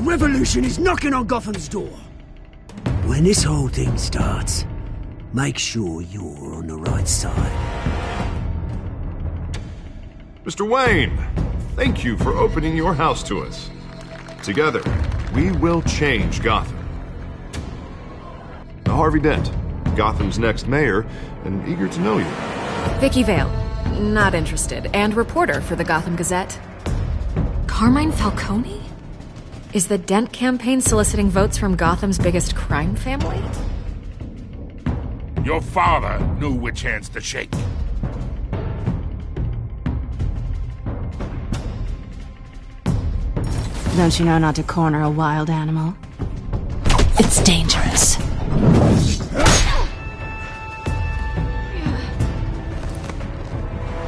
revolution is knocking on Gotham's door. When this whole thing starts, make sure you're on the right side. Mr. Wayne, thank you for opening your house to us. Together, we will change Gotham. Now, Harvey Dent, Gotham's next mayor, and eager to know you. Vicky Vale, not interested, and reporter for the Gotham Gazette. Carmine Falcone? Is the Dent campaign soliciting votes from Gotham's biggest crime family? Your father knew which hands to shake. Don't you know not to corner a wild animal? It's dangerous.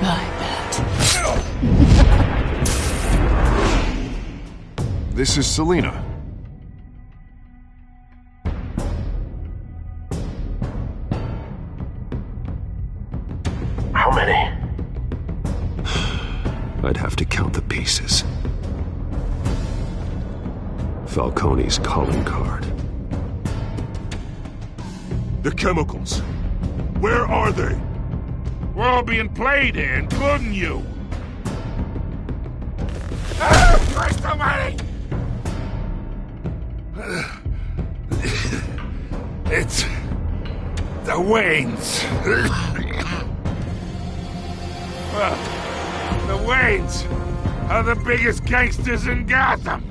I bet. This is Selina. How many? I'd have to count the pieces. Falcone's calling card. The chemicals. Where are they? We're all being played here, including you. Christ almighty! It's the Waynes. The Waynes are the biggest gangsters in Gotham.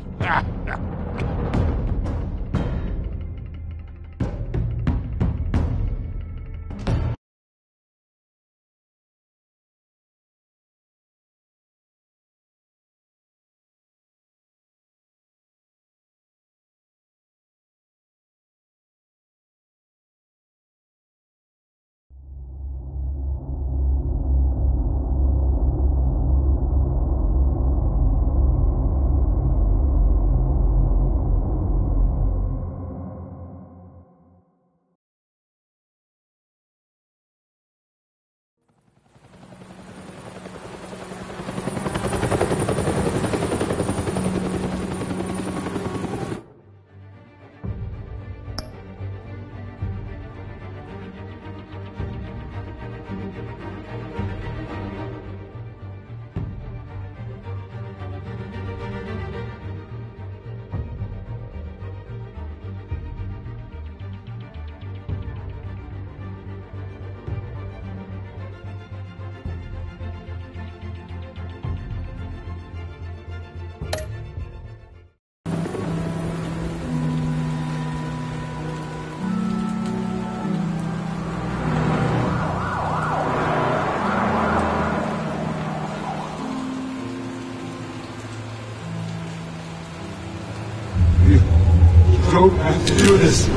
Don't have to do this.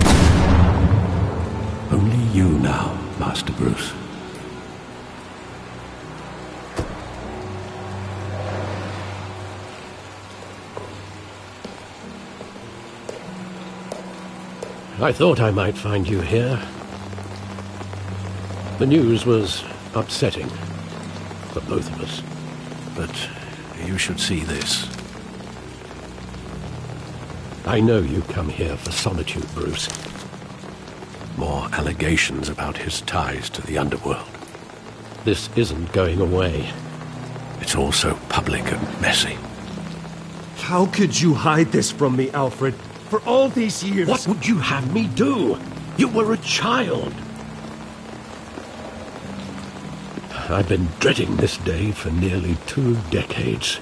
Only you now, Master Bruce. I thought I might find you here. The news was upsetting for both of us. But you should see this. I know you come here for solitude, Bruce. More allegations about his ties to the underworld. This isn't going away. It's all so public and messy. How could you hide this from me, Alfred? For all these years... What would you have me do? You were a child. I've been dreading this day for nearly 2 decades.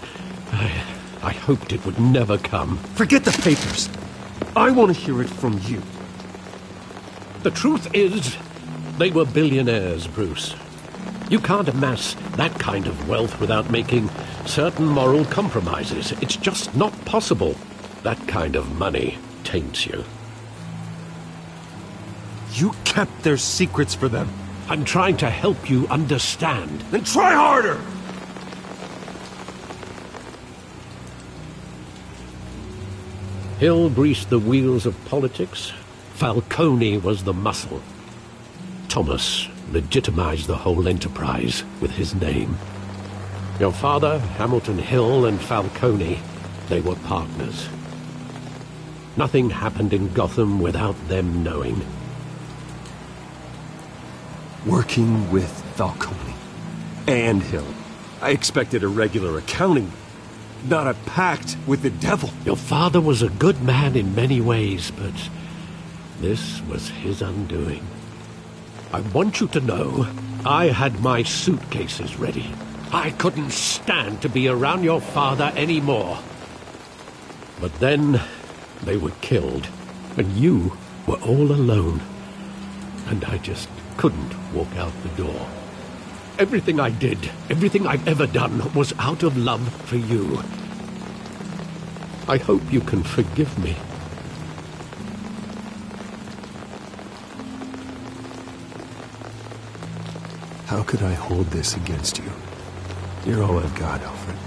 I hoped it would never come. Forget the papers. I want to hear it from you. The truth is, they were billionaires, Bruce. You can't amass that kind of wealth without making certain moral compromises. It's just not possible. That kind of money taints you. You kept their secrets for them. I'm trying to help you understand. Then try harder! Hill greased the wheels of politics. Falcone was the muscle. Thomas legitimized the whole enterprise with his name. Your father, Hamilton Hill, and Falcone, they were partners. Nothing happened in Gotham without them knowing. Working with Falcone and Hill. I expected a regular accounting, not a pact with the devil. Your father was a good man in many ways, but this was his undoing. I want you to know, I had my suitcases ready. I couldn't stand to be around your father anymore. But then, they were killed, and you were all alone. And I just couldn't walk out the door. Everything I did, everything I've ever done, was out of love for you. I hope you can forgive me. How could I hold this against you? You're all I've got, Alfred.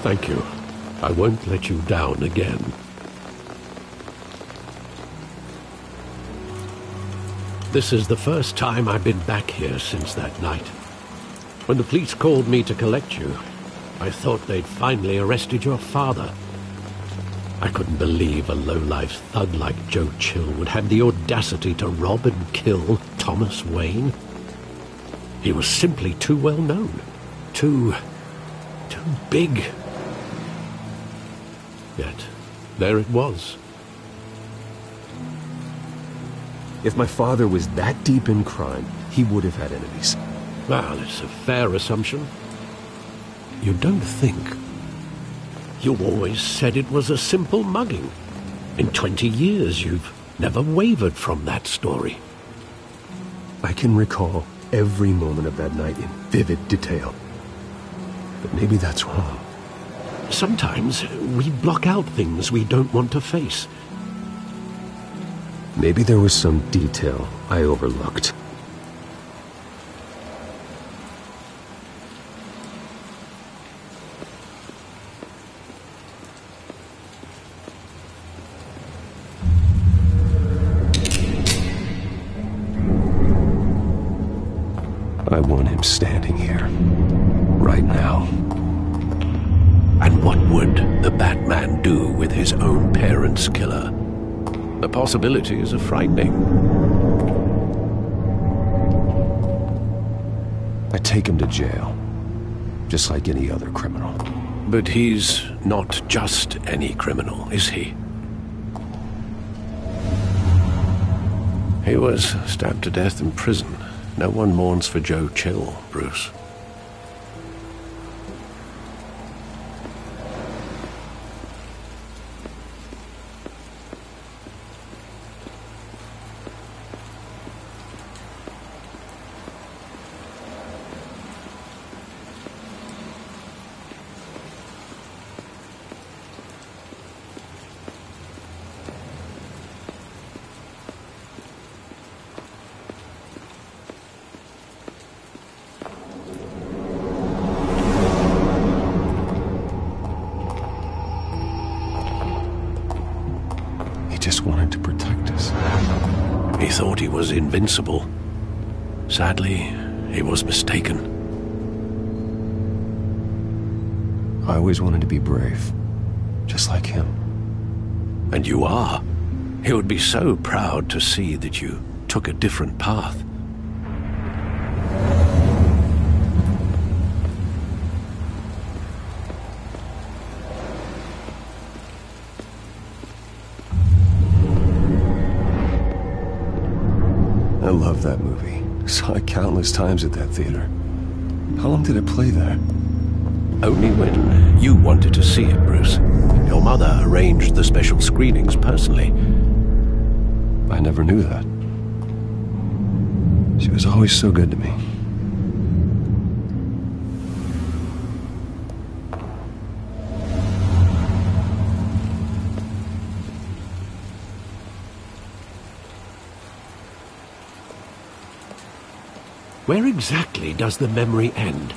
Thank you. I won't let you down again. This is the first time I've been back here since that night. When the police called me to collect you, I thought they'd finally arrested your father. I couldn't believe a low-life thug like Joe Chill would have the audacity to rob and kill Thomas Wayne. He was simply too well known. Too big. Yet, there it was. If my father was that deep in crime, he would have had enemies. Well, it's a fair assumption. You don't think. You always said it was a simple mugging. In 20 years, you've never wavered from that story. I can recall every moment of that night in vivid detail. But maybe that's wrong. Sometimes we block out things we don't want to face. Maybe there was some detail I overlooked. I want him standing here, right now. And what would the Batman do with his own parents' killer? The possibilities are frightening. I take him to jail, just like any other criminal. But he's not just any criminal, is he? He was stabbed to death in prison. No one mourns for Joe Chill, Bruce. Just wanted to protect us. He thought he was invincible. Sadly, he was mistaken. I always wanted to be brave, just like him. And you are. He would be so proud to see that you took a different path. I love that movie. Saw it countless times at that theater. How long did it play there? Only when you wanted to see it, Bruce. Your mother arranged the special screenings personally. I never knew that. She was always so good to me. Where exactly does the memory end?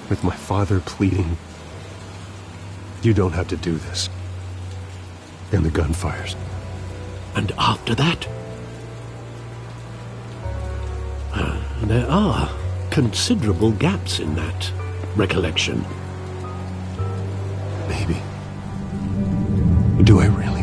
With my father pleading, "You don't have to do this." And the gunfires. And after that? There are considerable gaps in that recollection. Maybe. Do I really?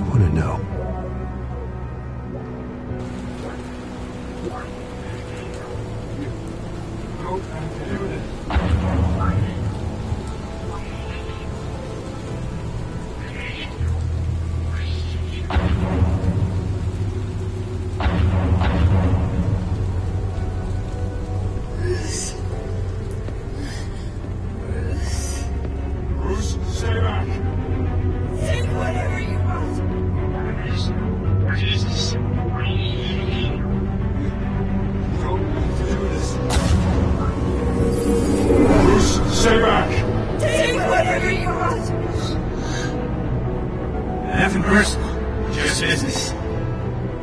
Nothing personal, just business.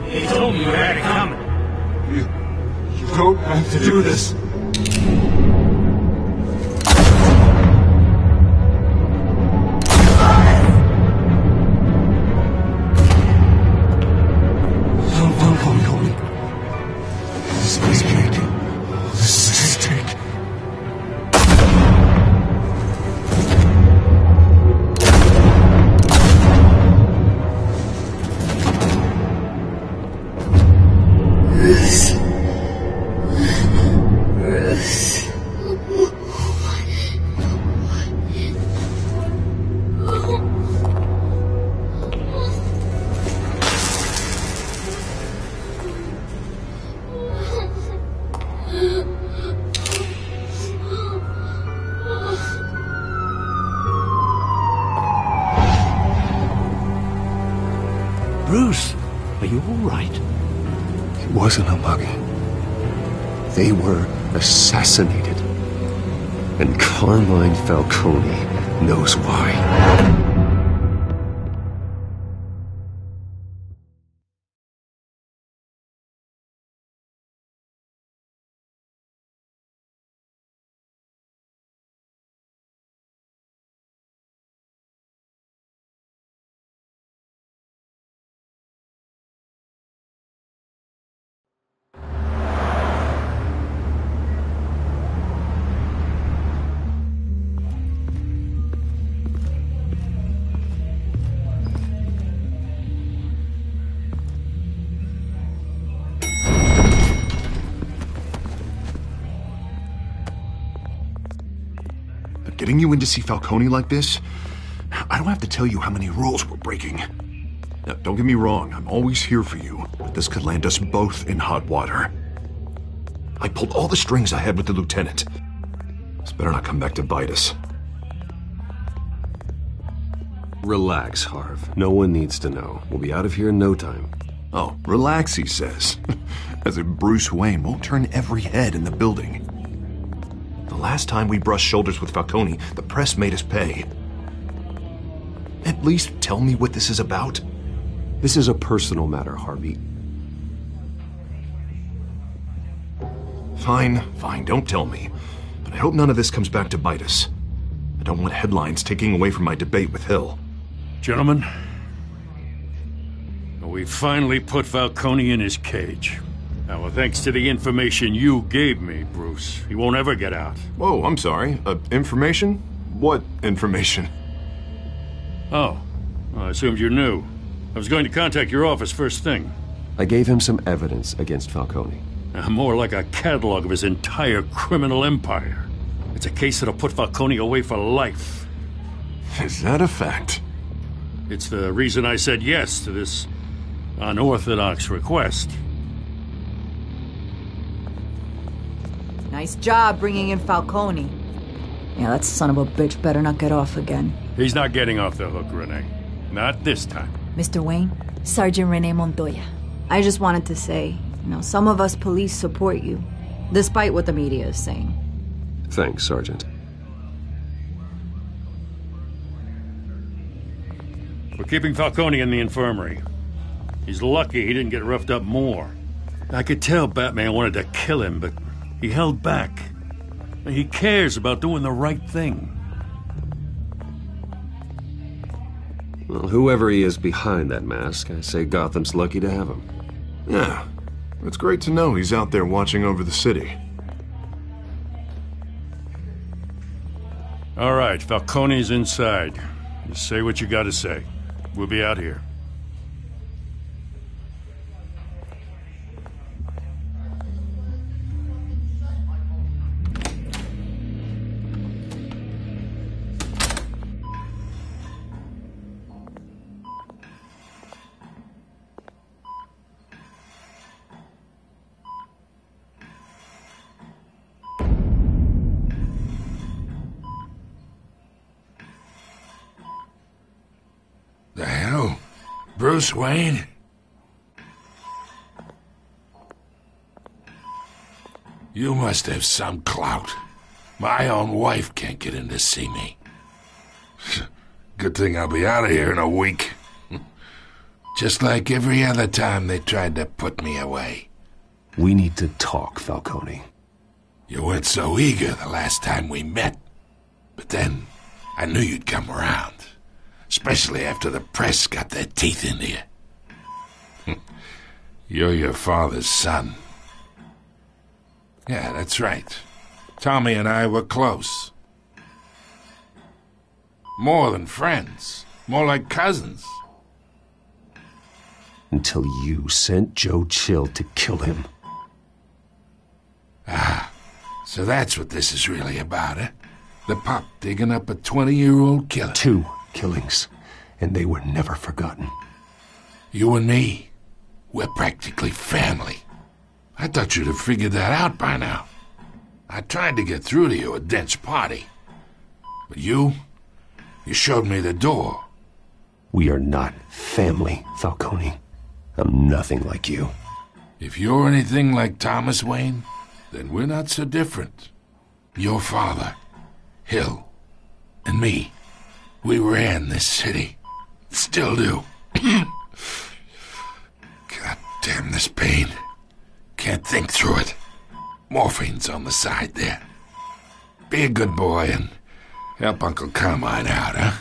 He told me you had it coming. You don't have to do this. Falcone. This is mistake. This is a mistake. Bruce, are you all right? It wasn't a mug. They were assassinated. And Carmine Falcone knows why. Getting you in to see Falcone like this? I don't have to tell you how many rules we're breaking. Now, don't get me wrong, I'm always here for you, but this could land us both in hot water. I pulled all the strings I had with the lieutenant. This better not come back to bite us. Relax, Harv. No one needs to know. We'll be out of here in no time. Oh, relax, he says. As if Bruce Wayne won't turn every head in the building. The last time we brushed shoulders with Falcone, the press made us pay. At least tell me what this is about. This is a personal matter, Harvey. Fine, don't tell me. But I hope none of this comes back to bite us. I don't want headlines taking away from my debate with Hill. Gentlemen, we finally put Falcone in his cage. Now, well, thanks to the information you gave me, Bruce, he won't ever get out. Whoa, I'm sorry. Information? What information? Oh, well, I assumed you knew. I was going to contact your office first thing. I gave him some evidence against Falcone. More like a catalog of his entire criminal empire. It's a case that'll put Falcone away for life. Is that a fact? It's the reason I said yes to this unorthodox request. Nice job bringing in Falcone. Yeah, that son of a bitch better not get off again. He's not getting off the hook, Renee. Not this time. Mr. Wayne, Sergeant Renee Montoya. I just wanted to say, some of us police support you, despite what the media is saying. Thanks, Sergeant. We're keeping Falcone in the infirmary. He's lucky he didn't get roughed up more. I could tell Batman wanted to kill him, but he held back. He cares about doing the right thing. Well, whoever he is behind that mask, I say Gotham's lucky to have him. Yeah, it's great to know he's out there watching over the city. All right, Falcone's inside. Just say what you gotta say. We'll be out here. Bruce Wayne? You must have some clout. My own wife can't get in to see me. Good thing I'll be out of here in a week. Just like every other time they tried to put me away. We need to talk, Falcone. You weren't so eager the last time we met. But then, I knew you'd come around. Especially after the press got their teeth into you. You're your father's son. Yeah, that's right. Tommy and I were close. More than friends. More like cousins. Until you sent Joe Chill to kill him. Ah, so that's what this is really about, eh? The pup digging up a 20-year-old killer. 2 killings, and they were never forgotten. You and me, we're practically family. I thought you'd have figured that out by now. I tried to get through to you at Dent's party. But you showed me the door. We are not family, Falcone. I'm nothing like you. If you're anything like Thomas Wayne, then we're not so different. Your father, Hill, and me, we ran this city. Still do. God damn this pain. Can't think through it. Morphine's on the side there. Be a good boy and help Uncle Carmine out, huh?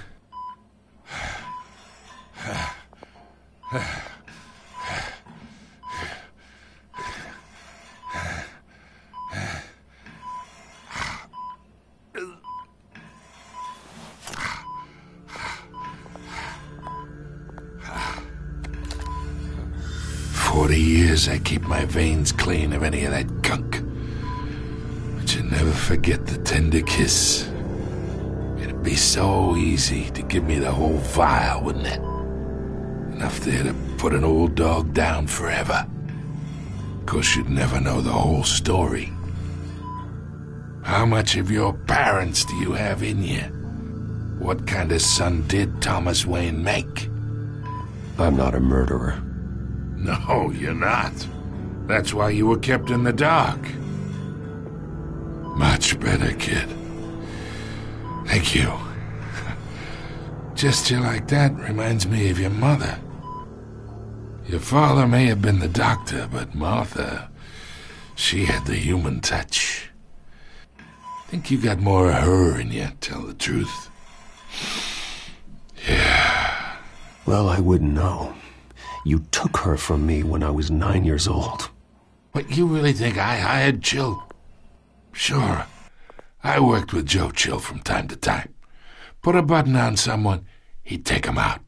40 years I keep my veins clean of any of that gunk. But you never forget the tender kiss. It'd be so easy to give me the whole vial, wouldn't it? Enough there to put an old dog down forever. Of course, you'd never know the whole story. How much of your parents do you have in you? What kind of son did Thomas Wayne make? I'm not a murderer. No, you're not. That's why you were kept in the dark. Much better, kid. Thank you. Gesture like that reminds me of your mother. Your father may have been the doctor, but Martha, she had the human touch. Think you got more of her in you, tell the truth. Yeah. Well, I wouldn't know. You took her from me when I was 9 years old. What, you really think I hired Chill? Sure. I worked with Joe Chill from time to time. Put a button on someone, he'd take him out.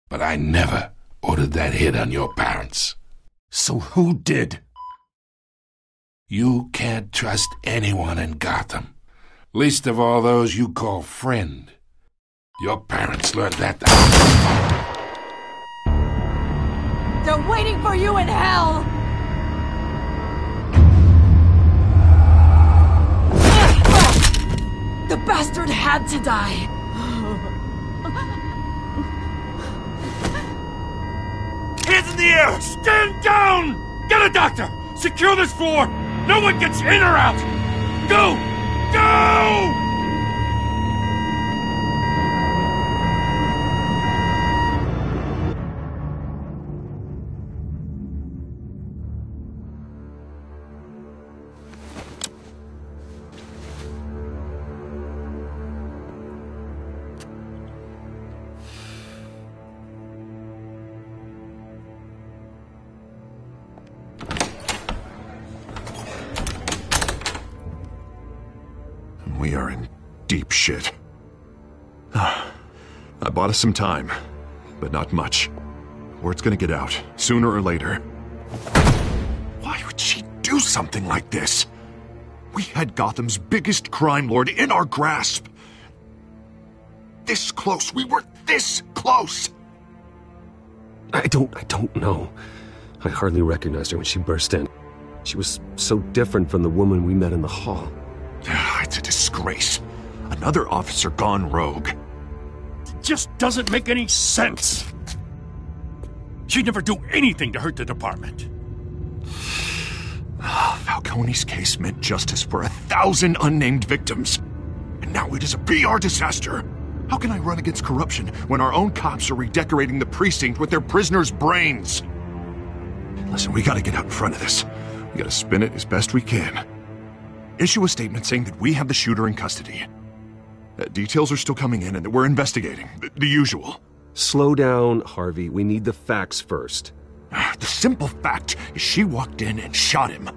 But I never ordered that hit on your parents. So who did? You can't trust anyone in Gotham. Least of all those you call friend. Your parents learned that. They're waiting for you in hell! The bastard had to die! Hands in the air! Stand down! Get a doctor! Secure this floor! No one gets in or out! Go! Go! We are in deep shit. I bought us some time, but not much. Word's gonna get out, sooner or later. Why would she do something like this? We had Gotham's biggest crime lord in our grasp. This close, we were this close! I don't know. I hardly recognized her when she burst in. She was so different from the woman we met in the hall. It's a disgrace. Another officer gone rogue. It just doesn't make any sense. She'd never do anything to hurt the department. Falcone's case meant justice for 1,000 unnamed victims. And now it is a PR disaster. How can I run against corruption when our own cops are redecorating the precinct with their prisoners' brains? Listen, we gotta get out in front of this. We gotta spin it as best we can. Issue a statement saying that we have the shooter in custody. Details are still coming in and that we're investigating. The usual. Slow down, Harvey. We need the facts first. The simple fact is she walked in and shot him.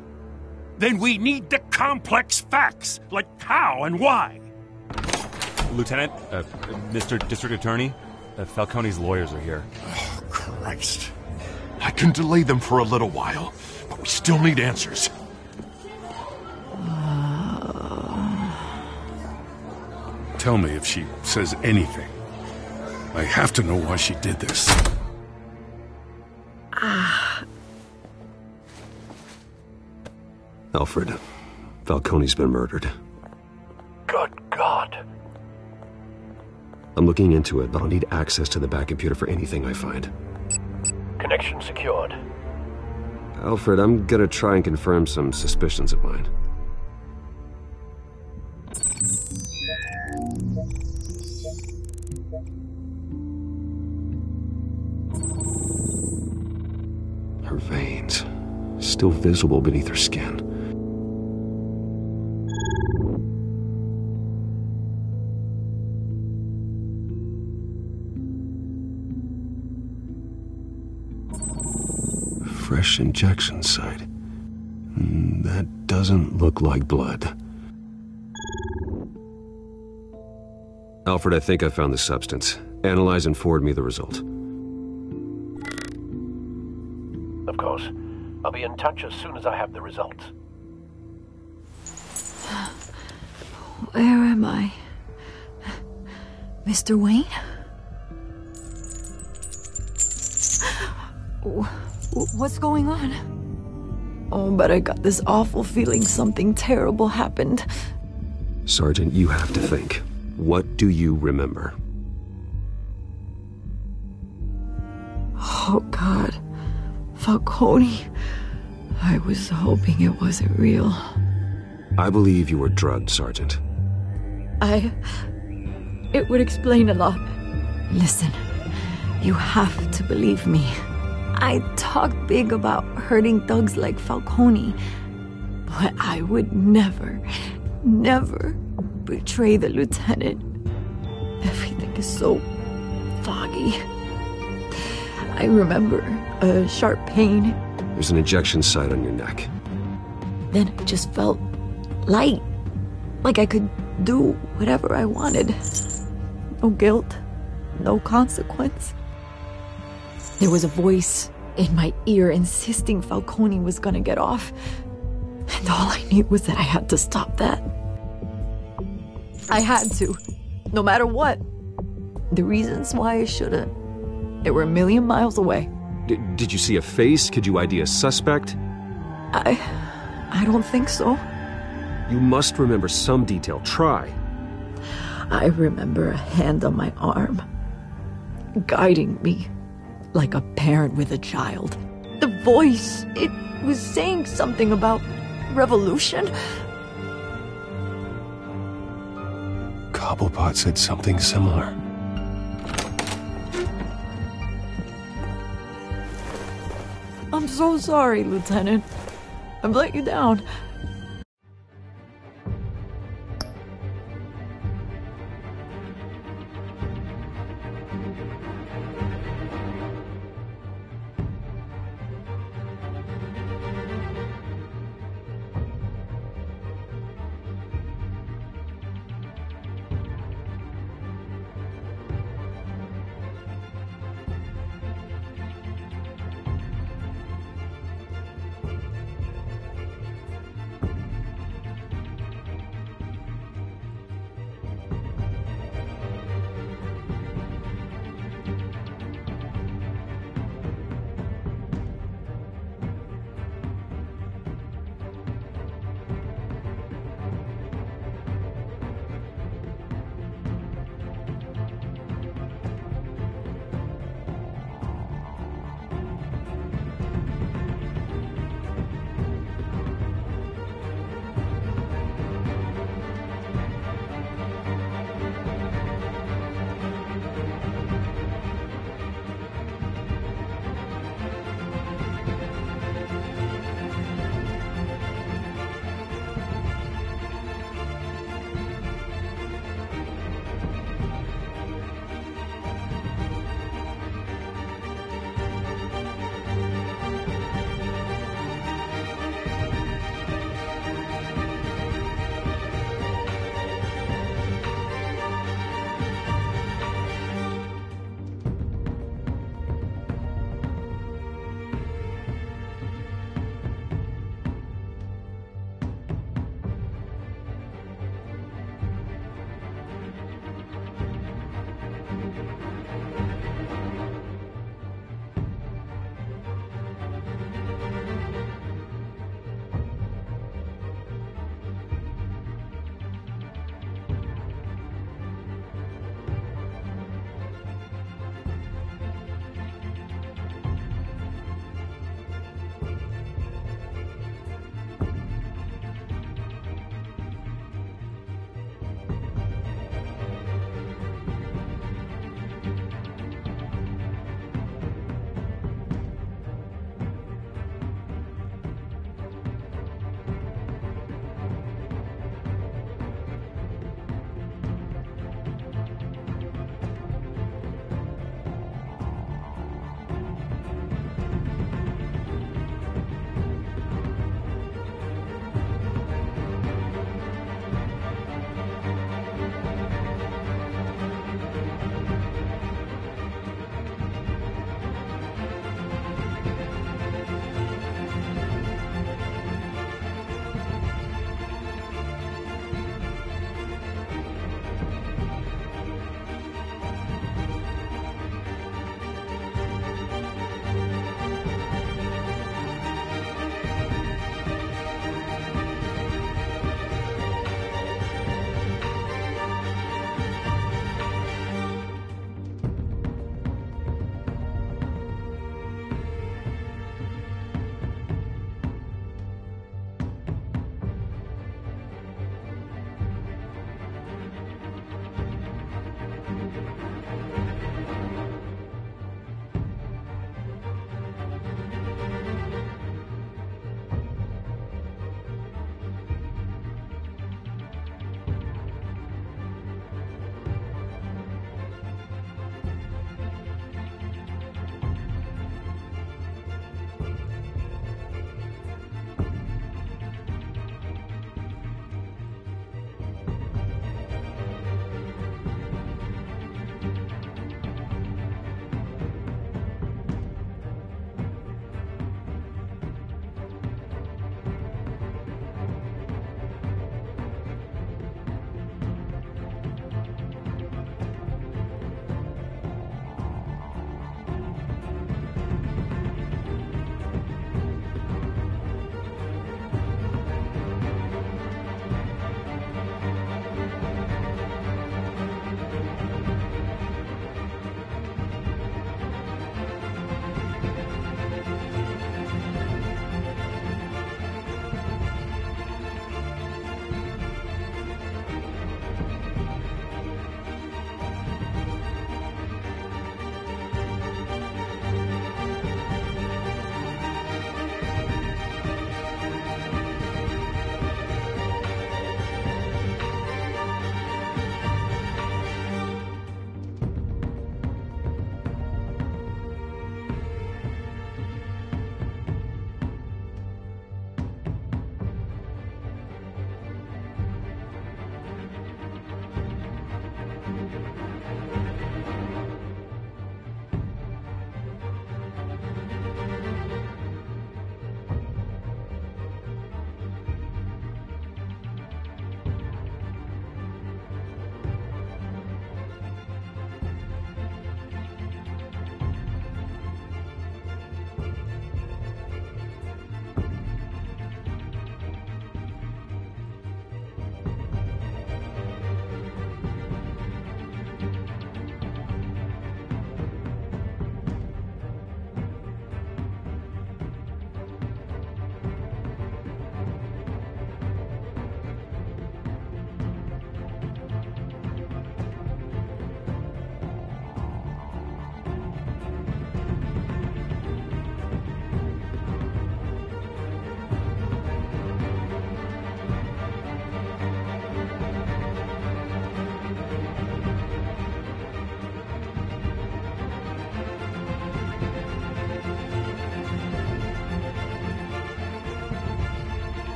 Then we need the complex facts, like how and why. Lieutenant, Mr. District Attorney, Falcone's lawyers are here. Oh, Christ. I can delay them for a little while, but we still need answers. Tell me if she says anything. I have to know why she did this. Alfred, Falcone's been murdered. Good God. I'm looking into it, but I'll need access to the back computer for anything I find. Connection secured. Alfred, I'm gonna try and confirm some suspicions of mine. Her veins, still visible beneath her skin. Fresh injection site. That doesn't look like blood. Alfred, I think I found the substance. Analyze and forward me the result. Of course. I'll be in touch as soon as I have the results. Where am I? Mr. Wayne? What's going on? Oh, but I got this awful feeling something terrible happened. Sergeant, you have to think. What do you remember? Oh, God. Falcone. I was hoping it wasn't real. I believe you were drugged, Sergeant. It would explain a lot. Listen, you have to believe me. I talk big about hurting thugs like Falcone, but I would never betray the lieutenant. Everything is so foggy. I remember a sharp pain. There's an injection site on your neck. Then it just felt light, like I could do whatever I wanted. No guilt, no consequence. There was a voice in my ear insisting Falcone was gonna get off. And all I knew was that I had to stop that. I had to, no matter what. The reasons why I shouldn't, they were a million miles away. Did you see a face? Could you ID a suspect? I don't think so. You must remember some detail. Try. I remember a hand on my arm, guiding me like a parent with a child. The voice, it was saying something about revolution. Cobblepot said something similar. I'm so sorry, Lieutenant. I've let you down.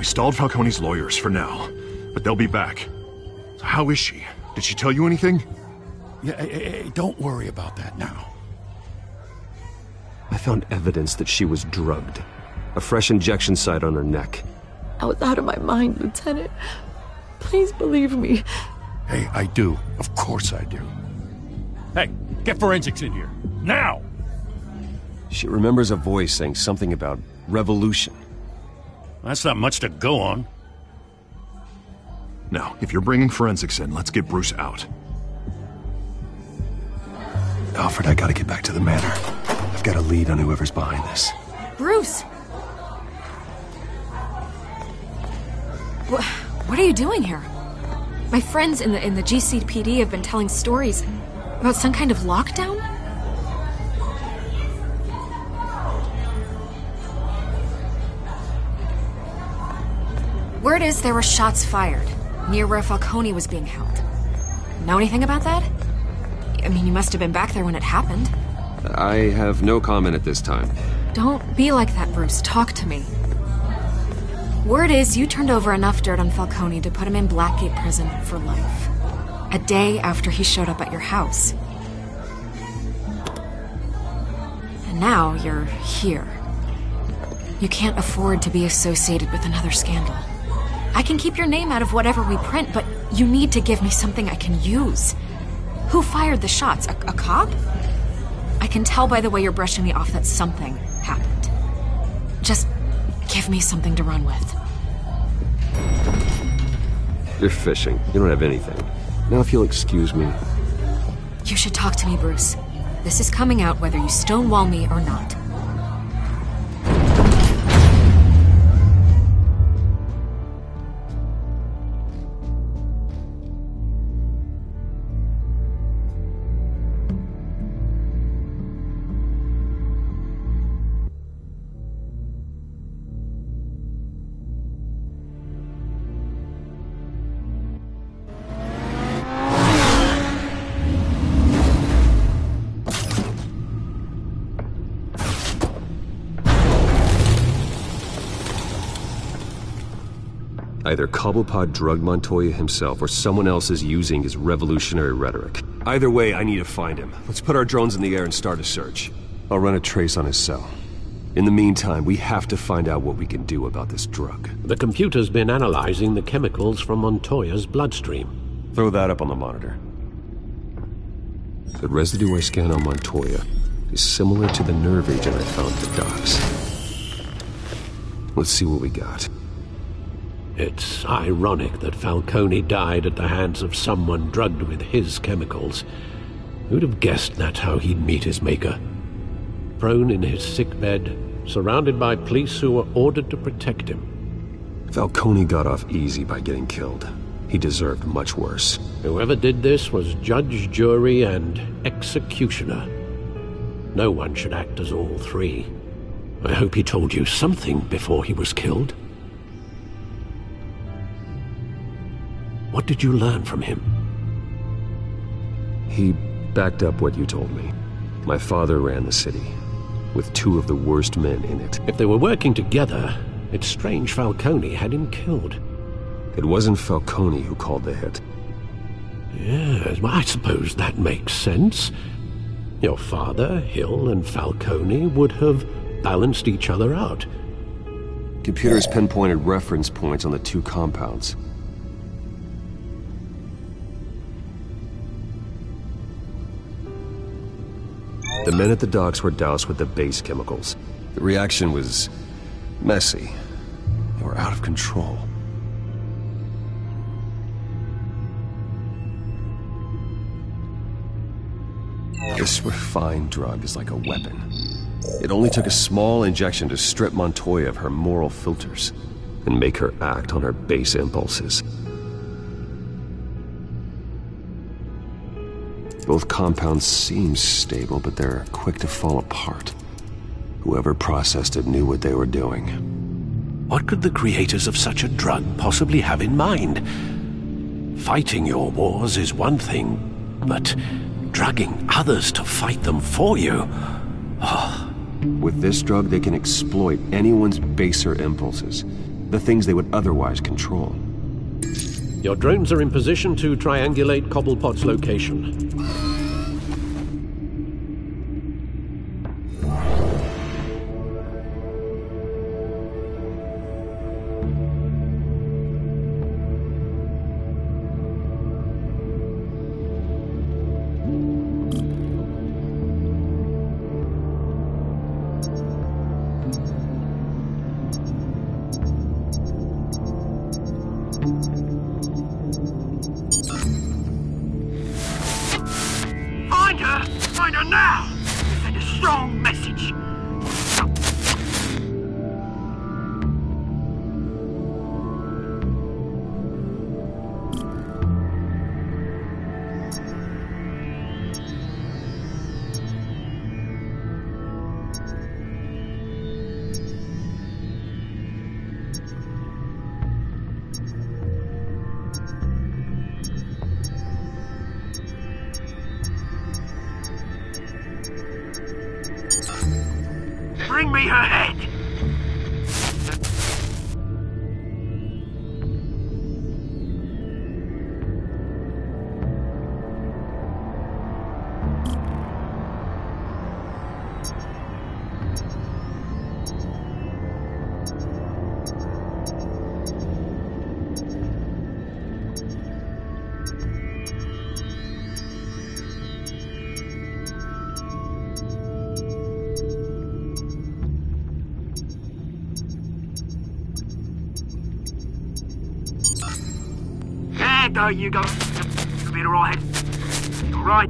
We stalled Falcone's lawyers for now, but they'll be back. So how is she? Did she tell you anything? Yeah, hey, don't worry about that now. I found evidence that she was drugged. A fresh injection site on her neck. I was out of my mind, Lieutenant. Please believe me. Hey, I do. Of course I do. Hey, get forensics in here. Now! She remembers a voice saying something about revolution. That's not much to go on. Now, if you're bringing forensics in, let's get Bruce out. Alfred, I gotta get back to the manor. I've got a lead on whoever's behind this. Bruce! What are you doing here? My friends in the GCPD have been telling stories about some kind of lockdown? Word is there were shots fired near where Falcone was being held. Know anything about that? I mean, you must have been back there when it happened. I have no comment at this time. Don't be like that, Bruce. Talk to me. Word is you turned over enough dirt on Falcone to put him in Blackgate Prison for life. A day after he showed up at your house. And now you're here. You can't afford to be associated with another scandal. I can keep your name out of whatever we print, but you need to give me something I can use. Who fired the shots? A cop? I can tell by the way you're brushing me off that something happened. Just give me something to run with. You're fishing. You don't have anything. Now if you'll excuse me. You should talk to me, Bruce. This is coming out whether you stonewall me or not. Either Cobblepot drugged Montoya himself, or someone else is using his revolutionary rhetoric. Either way, I need to find him. Let's put our drones in the air and start a search. I'll run a trace on his cell. In the meantime, we have to find out what we can do about this drug. The computer's been analyzing the chemicals from Montoya's bloodstream. Throw that up on the monitor. The residue I scanned on Montoya is similar to the nerve agent I found at the docks. Let's see what we got. It's ironic that Falcone died at the hands of someone drugged with his chemicals. Who'd have guessed that's how he'd meet his maker? Prone in his sickbed, surrounded by police who were ordered to protect him. Falcone got off easy by getting killed. He deserved much worse. Whoever did this was judge, jury, and executioner. No one should act as all three. I hope he told you something before he was killed. What did you learn from him? He backed up what you told me. My father ran the city, with two of the worst men in it. If they were working together, it's strange Falcone had him killed. It wasn't Falcone who called the hit. Yes, well, I suppose that makes sense. Your father, Hill, and Falcone would have balanced each other out. Computers pinpointed reference points on the two compounds. The men at the docks were doused with the base chemicals. The reaction was messy. They were out of control. This refined drug is like a weapon. It only took a small injection to strip Montoya of her moral filters and make her act on her base impulses. Both compounds seem stable, but they're quick to fall apart. Whoever processed it knew what they were doing. What could the creators of such a drug possibly have in mind? Fighting your wars is one thing, but drugging others to fight them for you? Oh. With this drug, they can exploit anyone's baser impulses. The things they would otherwise control. Your drones are in position to triangulate Cobblepot's location. Find her now! Send a strong message! Bring me her head! There you go. You'll be alright. Alright.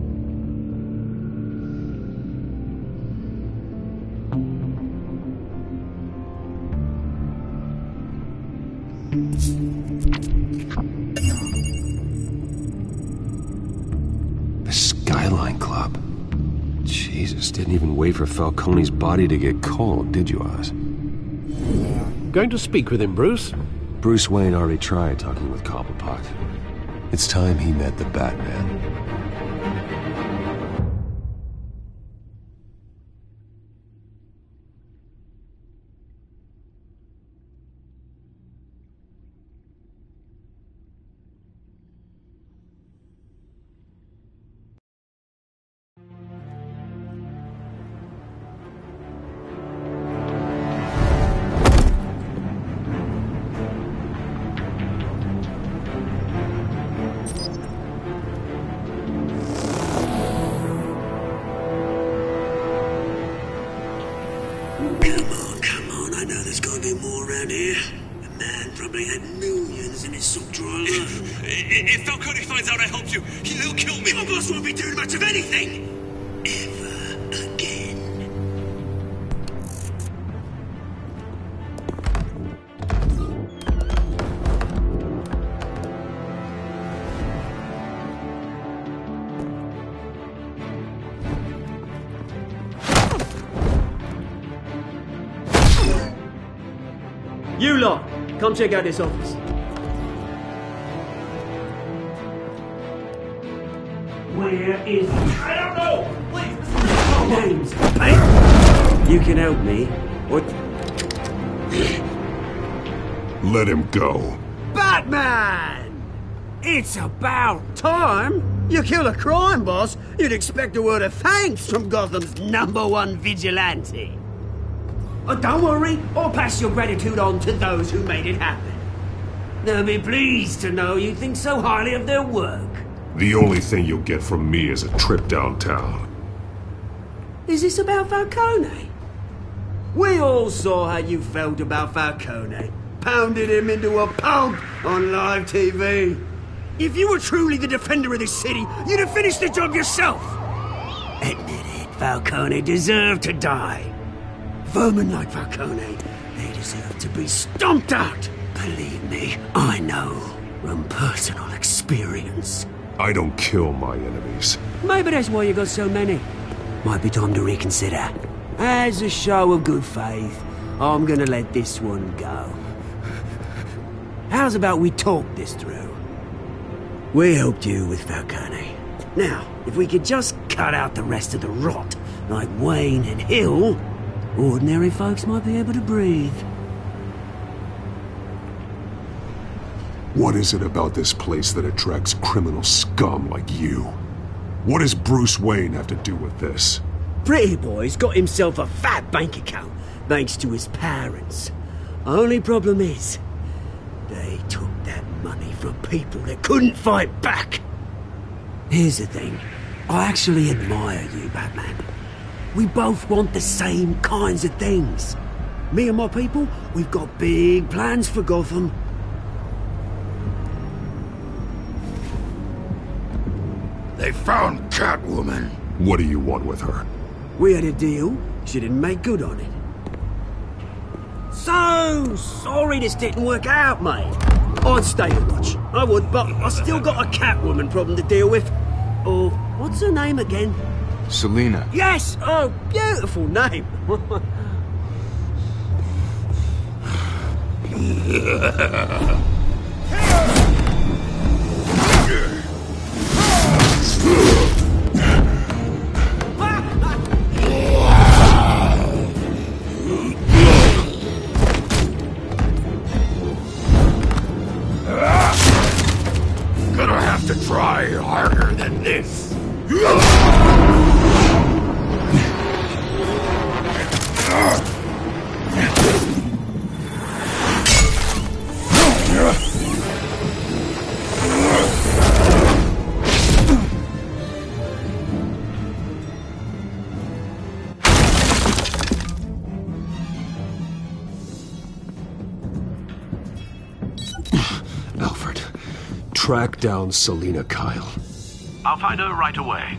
The Skyline Club. Jesus, didn't even wait for Falcone's body to get cold, did you, Oz? Going to speak with him, Bruce? Bruce Wayne already tried talking with Cobblepot. It's time he met the Batman. Come on, I know there's gotta be more around here. The man probably had millions in his sock-drawer alone. If Falcone finds out I helped you, he'll kill me. Your boss won't be doing much of anything! Ever again. You lot, come check out this office. Where is he? I don't know. Please. Names, hey? You can help me. What? Let him go. Batman! It's about time. You kill a crime boss, you'd expect a word of thanks from Gotham's #1 vigilante. Oh, don't worry, I'll pass your gratitude on to those who made it happen. They'll be pleased to know you think so highly of their work. The only thing you'll get from me is a trip downtown. Is this about Falcone? We all saw how you felt about Falcone. Pounded him into a pulp on live TV. If you were truly the defender of this city, you'd have finished the job yourself. Admit it, Falcone deserved to die. Vermin like Falcone, they deserve to be stomped out. Believe me, I know from personal experience. I don't kill my enemies. Maybe that's why you got so many. Might be time to reconsider. As a show of good faith, I'm gonna let this one go. How's about we talk this through? We helped you with Falcone. Now, if we could just cut out the rest of the rot, like Wayne and Hill, ordinary folks might be able to breathe. What is it about this place that attracts criminal scum like you? What does Bruce Wayne have to do with this? Pretty Boy's got himself a fat bank account, thanks to his parents. Only problem is, they took that money from people that couldn't fight back. Here's the thing. I actually admire you, Batman. We both want the same kinds of things. Me and my people, we've got big plans for Gotham. They found Catwoman. What do you want with her? We had a deal. She didn't make good on it. So sorry this didn't work out, mate. I'd stay and watch. I would, but I still got a Catwoman problem to deal with. Oh, what's her name again? Selina. Yes! Oh, beautiful name. Gonna have to try harder than this. Alfred, track down Selina Kyle. I'll find her right away.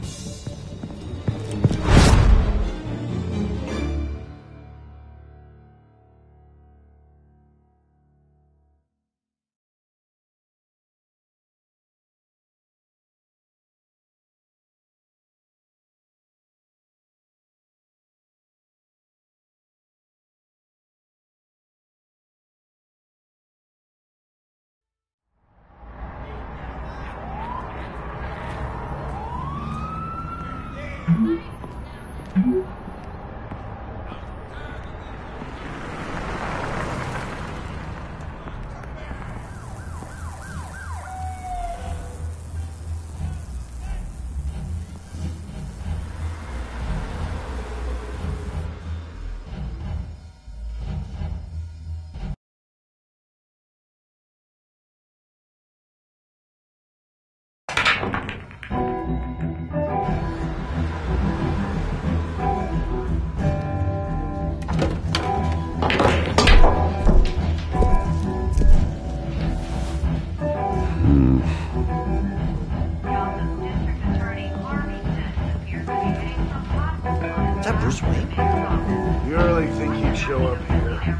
Is that Bruce Wayne? You really think he'd show up here?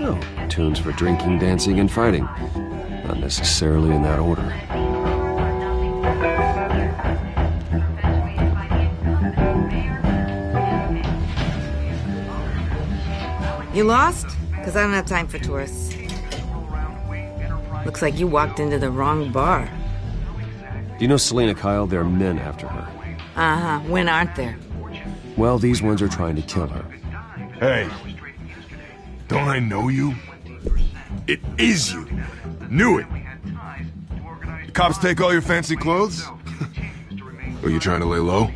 Oh, tunes for drinking, dancing, and fighting. Not necessarily in that order. You lost? Because I don't have time for tourists. Looks like you walked into the wrong bar. Do you know Selina Kyle? There are men after her. Uh-huh. When aren't there? Well, these ones are trying to kill her. Hey, don't I know you? It is you. Knew it. The cops take all your fancy clothes? Are you trying to lay low?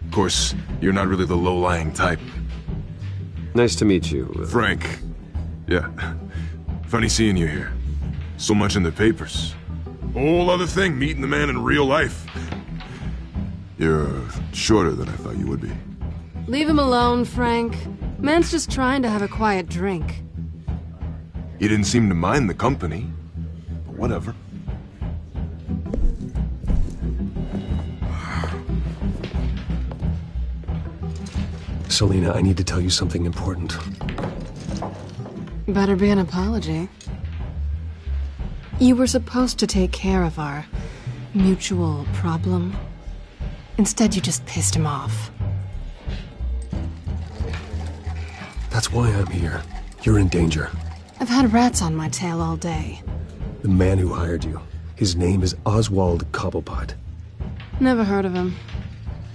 Of course, you're not really the low-lying type. Nice to meet you. Frank. Yeah. Funny seeing you here. So much in the papers. Whole other thing, meeting the man in real life. You're shorter than I thought you would be. Leave him alone, Frank. Man's just trying to have a quiet drink. You didn't seem to mind the company. But whatever. Selina, I need to tell you something important. Better be an apology. You were supposed to take care of our mutual problem. Instead, you just pissed him off. That's why I'm here. You're in danger. I've had rats on my tail all day. The man who hired you, his name is Oswald Cobblepot. Never heard of him.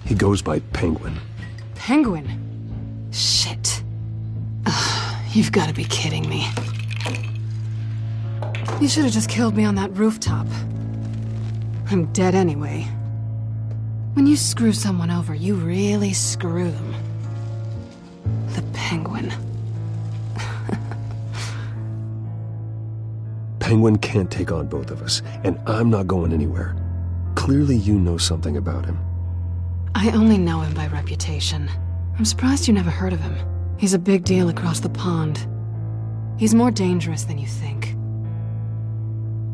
He goes by Penguin. Penguin? Shit. Ugh, You've got to be kidding me. You should have just killed me on that rooftop. I'm dead anyway. When you screw someone over, you really screw them. The Penguin. Penguin can't take on both of us, and I'm not going anywhere. Clearly you know something about him. I only know him by reputation. I'm surprised you never heard of him. He's a big deal across the pond. He's more dangerous than you think.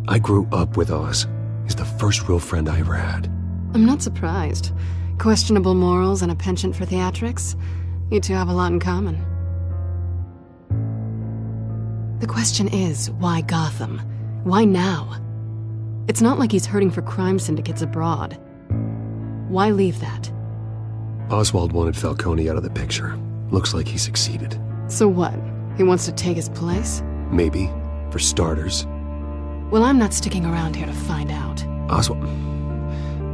I grew up with Oz. He's the first real friend I ever had. I'm not surprised. Questionable morals and a penchant for theatrics. You two have a lot in common. The question is, why Gotham? Why now? It's not like he's hurting for crime syndicates abroad. Why leave that? Oswald wanted Falcone out of the picture. Looks like he succeeded. So what? He wants to take his place? Maybe. For starters. Well, I'm not sticking around here to find out. Oswald...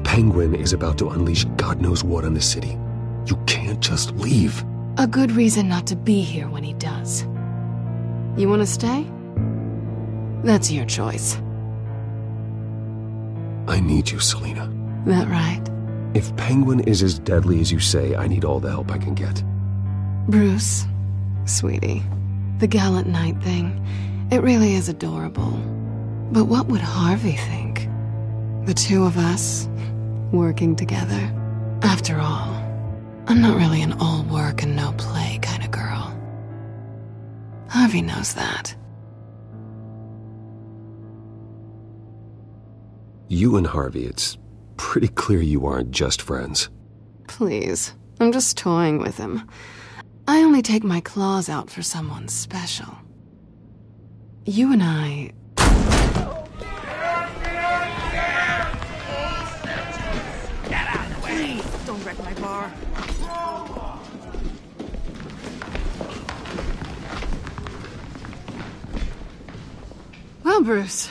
Penguin is about to unleash God knows what on the city. You can't just leave. A good reason not to be here when he does. You want to stay? That's your choice. I need you, Selina. That right? If Penguin is as deadly as you say, I need all the help I can get. Bruce, sweetie, the gallant knight thing, it really is adorable. But what would Harvey think? The two of us, working together. After all, I'm not really an all work and no play kind of girl. Harvey knows that. You and Harvey, it's pretty clear you aren't just friends. Please, I'm just toying with him. I only take my claws out for someone special. You and I... Get out of the way! Don't wreck my bar. Well, Bruce,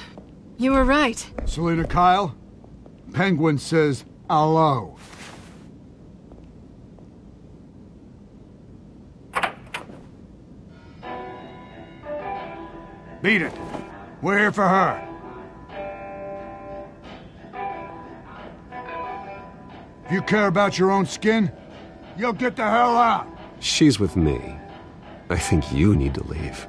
you were right. Selina Kyle, Penguin says hello. Beat it. We're here for her. If you care about your own skin, you'll get the hell out. She's with me. I think you need to leave.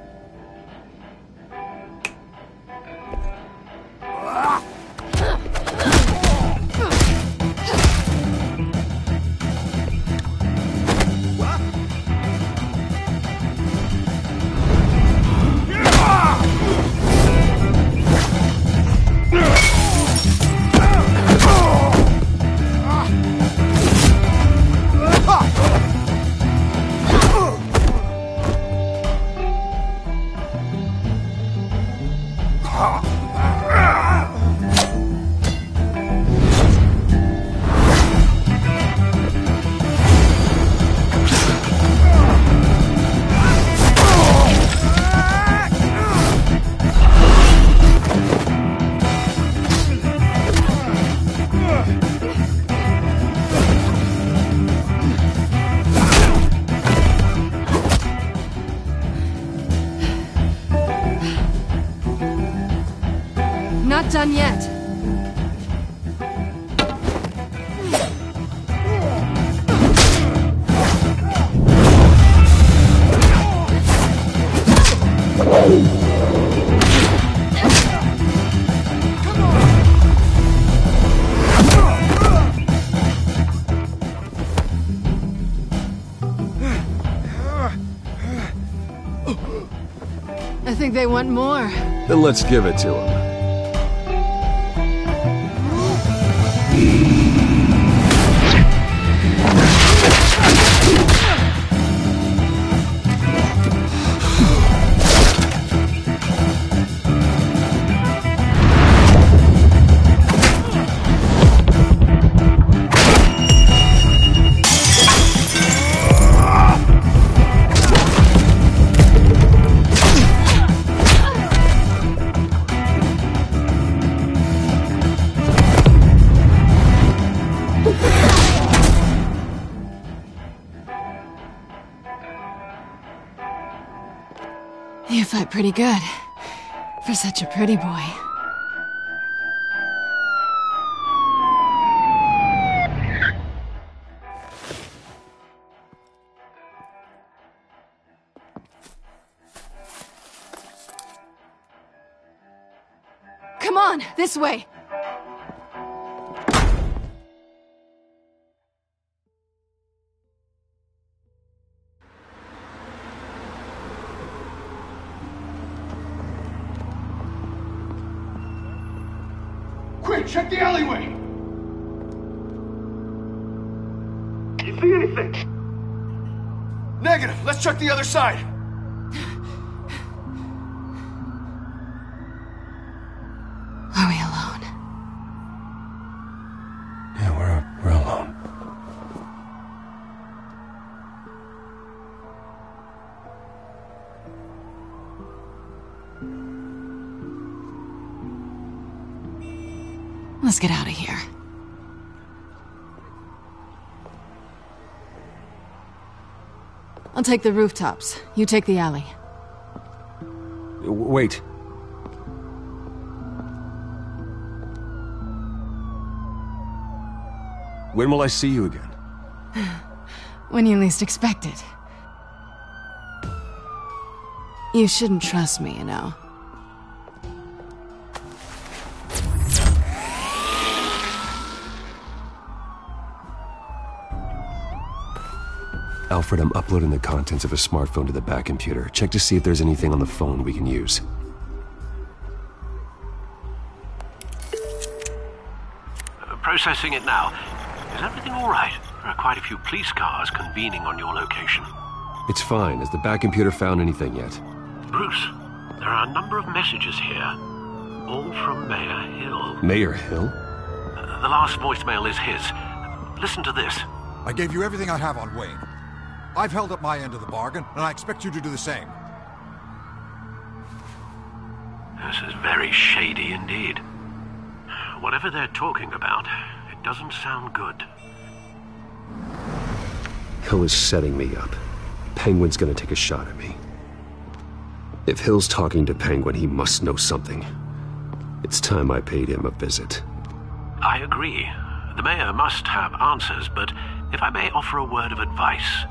Not done yet. I think they want more. Then let's give it to them. You fight pretty good. For such a pretty boy. Come on, this way! Quick, check the alleyway! You see anything? Negative. Let's check the other side. Are we alone? Yeah, we're alone. Let's get out of here. I'll take the rooftops. You take the alley. Wait. When will I see you again? When you least expect it. You shouldn't trust me, you know. Alfred, I'm uploading the contents of a smartphone to the back computer. Check to see if there's anything on the phone we can use. Processing it now. Is everything all right? There are quite a few police cars convening on your location. It's fine. Has the back computer found anything yet? Bruce, there are a number of messages here. All from Mayor Hill. Mayor Hill? The last voicemail is his. Listen to this. I gave you everything I have on Wayne. I've held up my end of the bargain, and I expect you to do the same. This is very shady indeed. Whatever they're talking about, it doesn't sound good. Hill is setting me up. Penguin's gonna take a shot at me. If Hill's talking to Penguin, he must know something. It's time I paid him a visit. I agree. The mayor must have answers, but if I may offer a word of advice.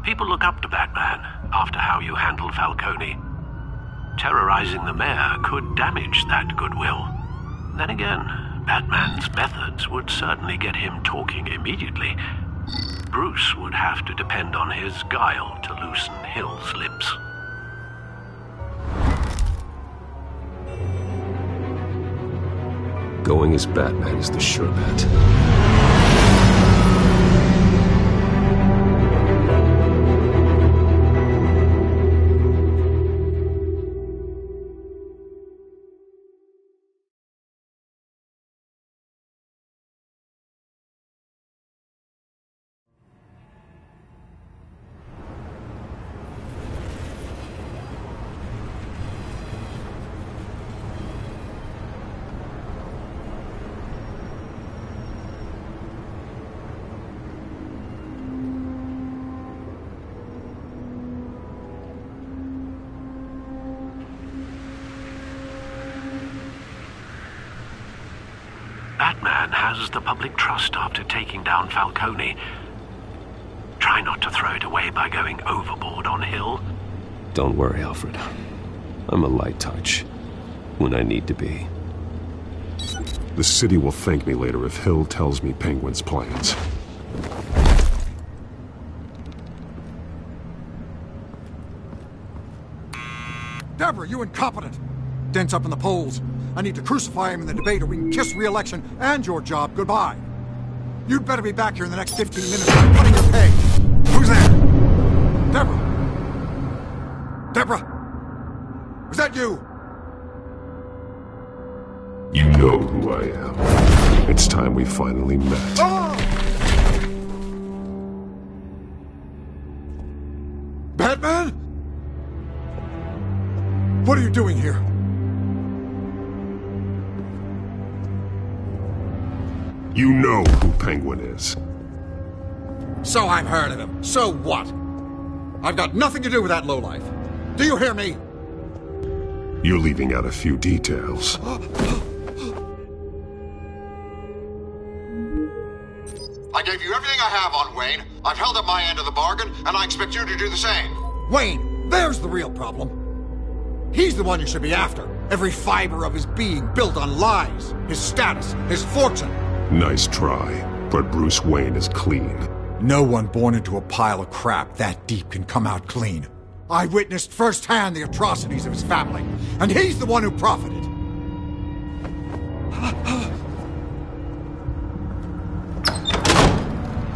People look up to Batman after how you handled Falcone. Terrorizing the mayor could damage that goodwill. Then again, Batman's methods would certainly get him talking immediately. Bruce would have to depend on his guile to loosen Hill's lips. Going as Batman is the sure bet. Batman has the public trust after taking down Falcone. Try not to throw it away by going overboard on Hill. Don't worry, Alfred. I'm a light touch. When I need to be. The city will thank me later if Hill tells me Penguin's plans. Deborah, you incompetent! Dent's up in the polls. I need to crucify him in the debate or we can kiss re-election and your job goodbye. You'd better be back here in the next 15 minutes or I'm cutting your pay. Who's there? Deborah? Deborah? Was that you? You know who I am. It's time we finally met. Oh! Batman? What are you doing here? You know who Penguin is. So I've heard of him. So what? I've got nothing to do with that lowlife. Do you hear me? You're leaving out a few details. I gave you everything I have on Wayne. I've held up my end of the bargain, and I expect you to do the same. Wayne, there's the real problem. He's the one you should be after. Every fiber of his being built on lies, his status, his fortune. Nice try, but Bruce Wayne is clean. No one born into a pile of crap that deep can come out clean. I witnessed firsthand the atrocities of his family, and he's the one who profited.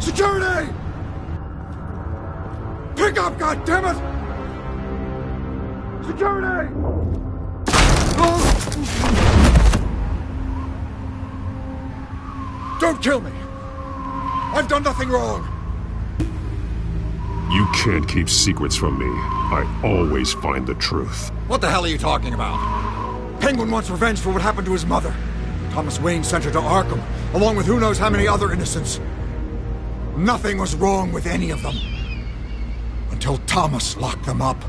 Security! Pick up, goddammit! Security! Don't kill me! I've done nothing wrong! You can't keep secrets from me. I always find the truth. What the hell are you talking about? Penguin wants revenge for what happened to his mother. Thomas Wayne sent her to Arkham, along with who knows how many other innocents. Nothing was wrong with any of them. Until Thomas locked them up.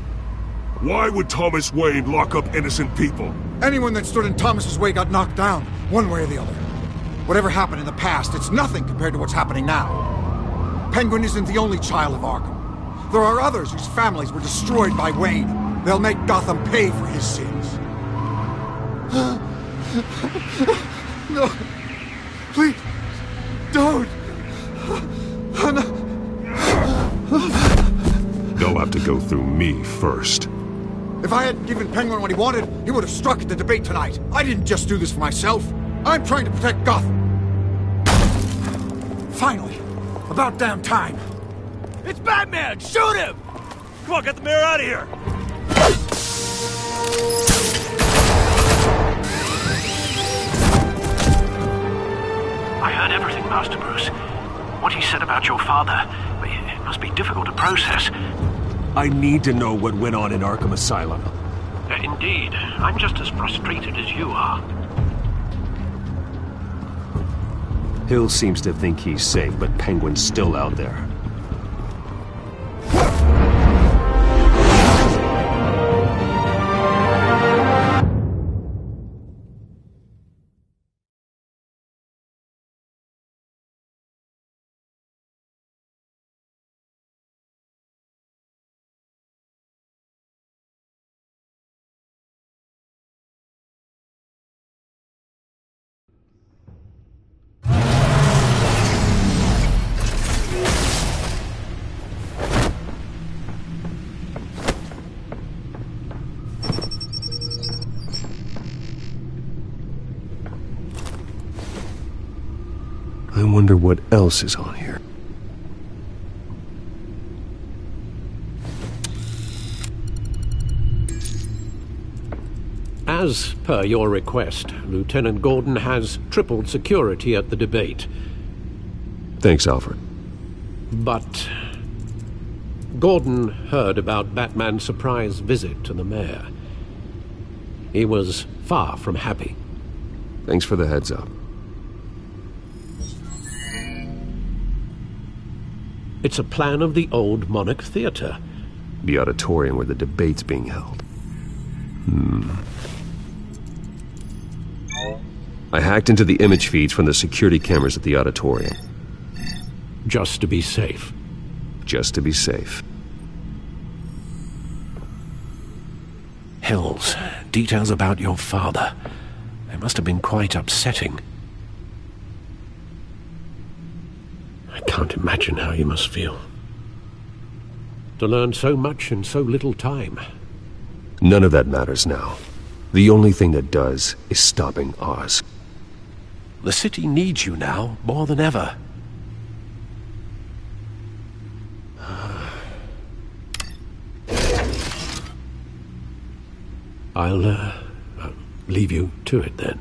Why would Thomas Wayne lock up innocent people? Anyone that stood in Thomas's way got knocked down, one way or the other. Whatever happened in the past, it's nothing compared to what's happening now. Penguin isn't the only child of Arkham. There are others whose families were destroyed by Wayne. They'll make Gotham pay for his sins. No. Please. Don't. They'll have to go through me first. If I hadn't given Penguin what he wanted, he would have struck at the debate tonight. I didn't just do this for myself. I'm trying to protect Gotham. Finally. About damn time. It's Batman! Shoot him! Come on, get the mayor out of here! I heard everything, Master Bruce. What he said about your father, it must be difficult to process. I need to know what went on in Arkham Asylum. Indeed. I'm just as frustrated as you are. Hill seems to think he's safe, but Penguin's still out there. I wonder what else is on here. As per your request, Lieutenant Gordon has tripled security at the debate. Thanks, Alfred. But Gordon heard about Batman's surprise visit to the mayor. He was far from happy. Thanks for the heads up. It's a plan of the old Monarch Theater. The auditorium where the debate's being held. I hacked into the image feeds from the security cameras at the auditorium. Just to be safe. Just to be safe. Hills, details about your father. They must have been quite upsetting. I can't imagine how you must feel. To learn so much in so little time. None of that matters now. The only thing that does is stopping Oz. The city needs you now, more than ever. I'll leave you to it then.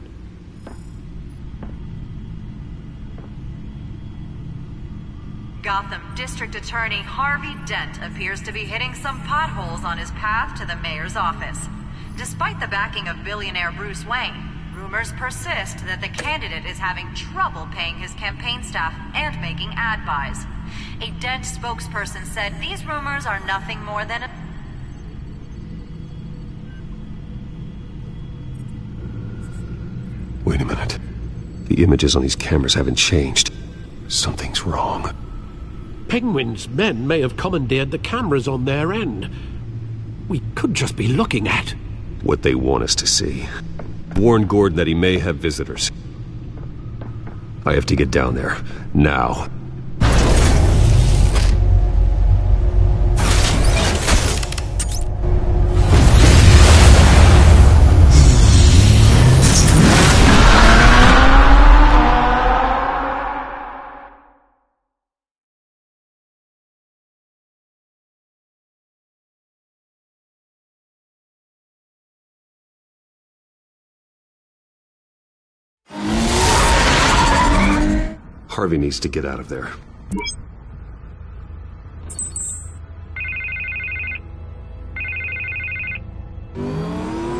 Gotham District Attorney Harvey Dent appears to be hitting some potholes on his path to the mayor's office. Despite the backing of billionaire Bruce Wayne, rumors persist that the candidate is having trouble paying his campaign staff and making ad buys. A Dent spokesperson said these rumors are nothing more than Wait a minute. The images on these cameras haven't changed. Something's wrong. Penguin's men may have commandeered the cameras on their end. We could just be looking at what they want us to see. Warn Gordon that he may have visitors. I have to get down there, now. Harvey needs to get out of there.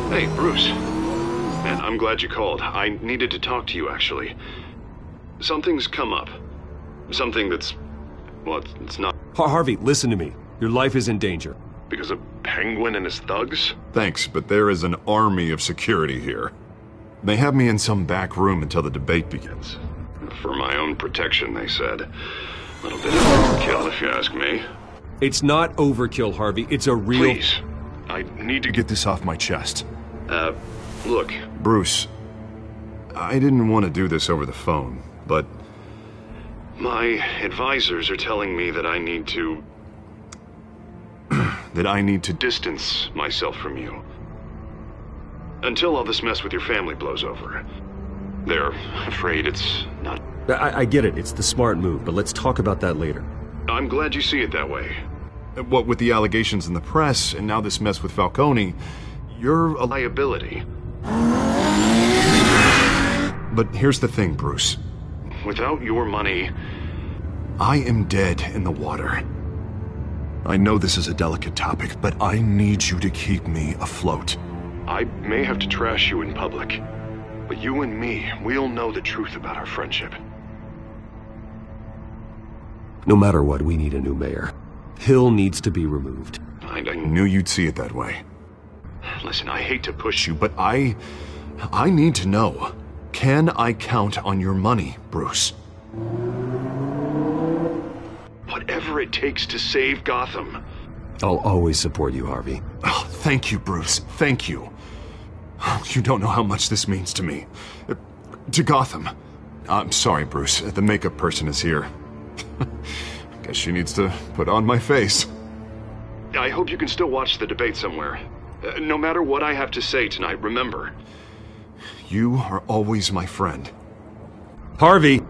Hey, Bruce. Man, I'm glad you called. I needed to talk to you, actually. Something's come up. Something that's... well, it's not... Harvey, listen to me. Your life is in danger. Because of Penguin and his thugs? Thanks, but there is an army of security here. They have me in some back room until the debate begins. For my own protection, they said. A little bit of overkill, if you ask me. It's not overkill, Harvey. It's a real... Please. I need to get this off my chest. Look. Bruce, I didn't want to do this over the phone, but... my advisors are telling me that I need to... that I need to distance myself from you. Until all this mess with your family blows over. They're afraid it's not... I get it. It's the smart move, but let's talk about that later. I'm glad you see it that way. What with the allegations in the press, and now this mess with Falcone, you're a liability. But here's the thing, Bruce. Without your money, I am dead in the water. I know this is a delicate topic, but I need you to keep me afloat. I may have to trash you in public. But you and me, we'll know the truth about our friendship. No matter what, we need a new mayor. Hill needs to be removed. I knew you'd see it that way. Listen, I hate to push you, but I need to know. Can I count on your money, Bruce? Whatever it takes to save Gotham. I'll always support you, Harvey. Oh, thank you, Bruce. Thank you. You don't know how much this means to me. To Gotham. I'm sorry, Bruce. The makeup person is here. Guess she needs to put on my face. I hope you can still watch the debate somewhere. No matter what I have to say tonight, remember. You are always my friend. Harvey!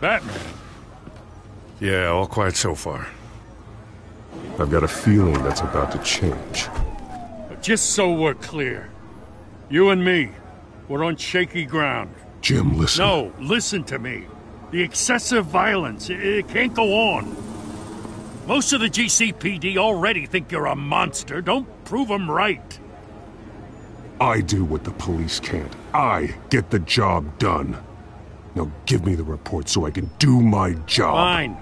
Batman? Yeah, all quiet so far. I've got a feeling that's about to change. Just so we're clear, you and me, we're on shaky ground. Jim, listen. No, listen to me. The excessive violence, it can't go on. Most of the GCPD already think you're a monster. Don't prove them right. I do what the police can't. I get the job done. Now give me the report so I can do my job. Fine.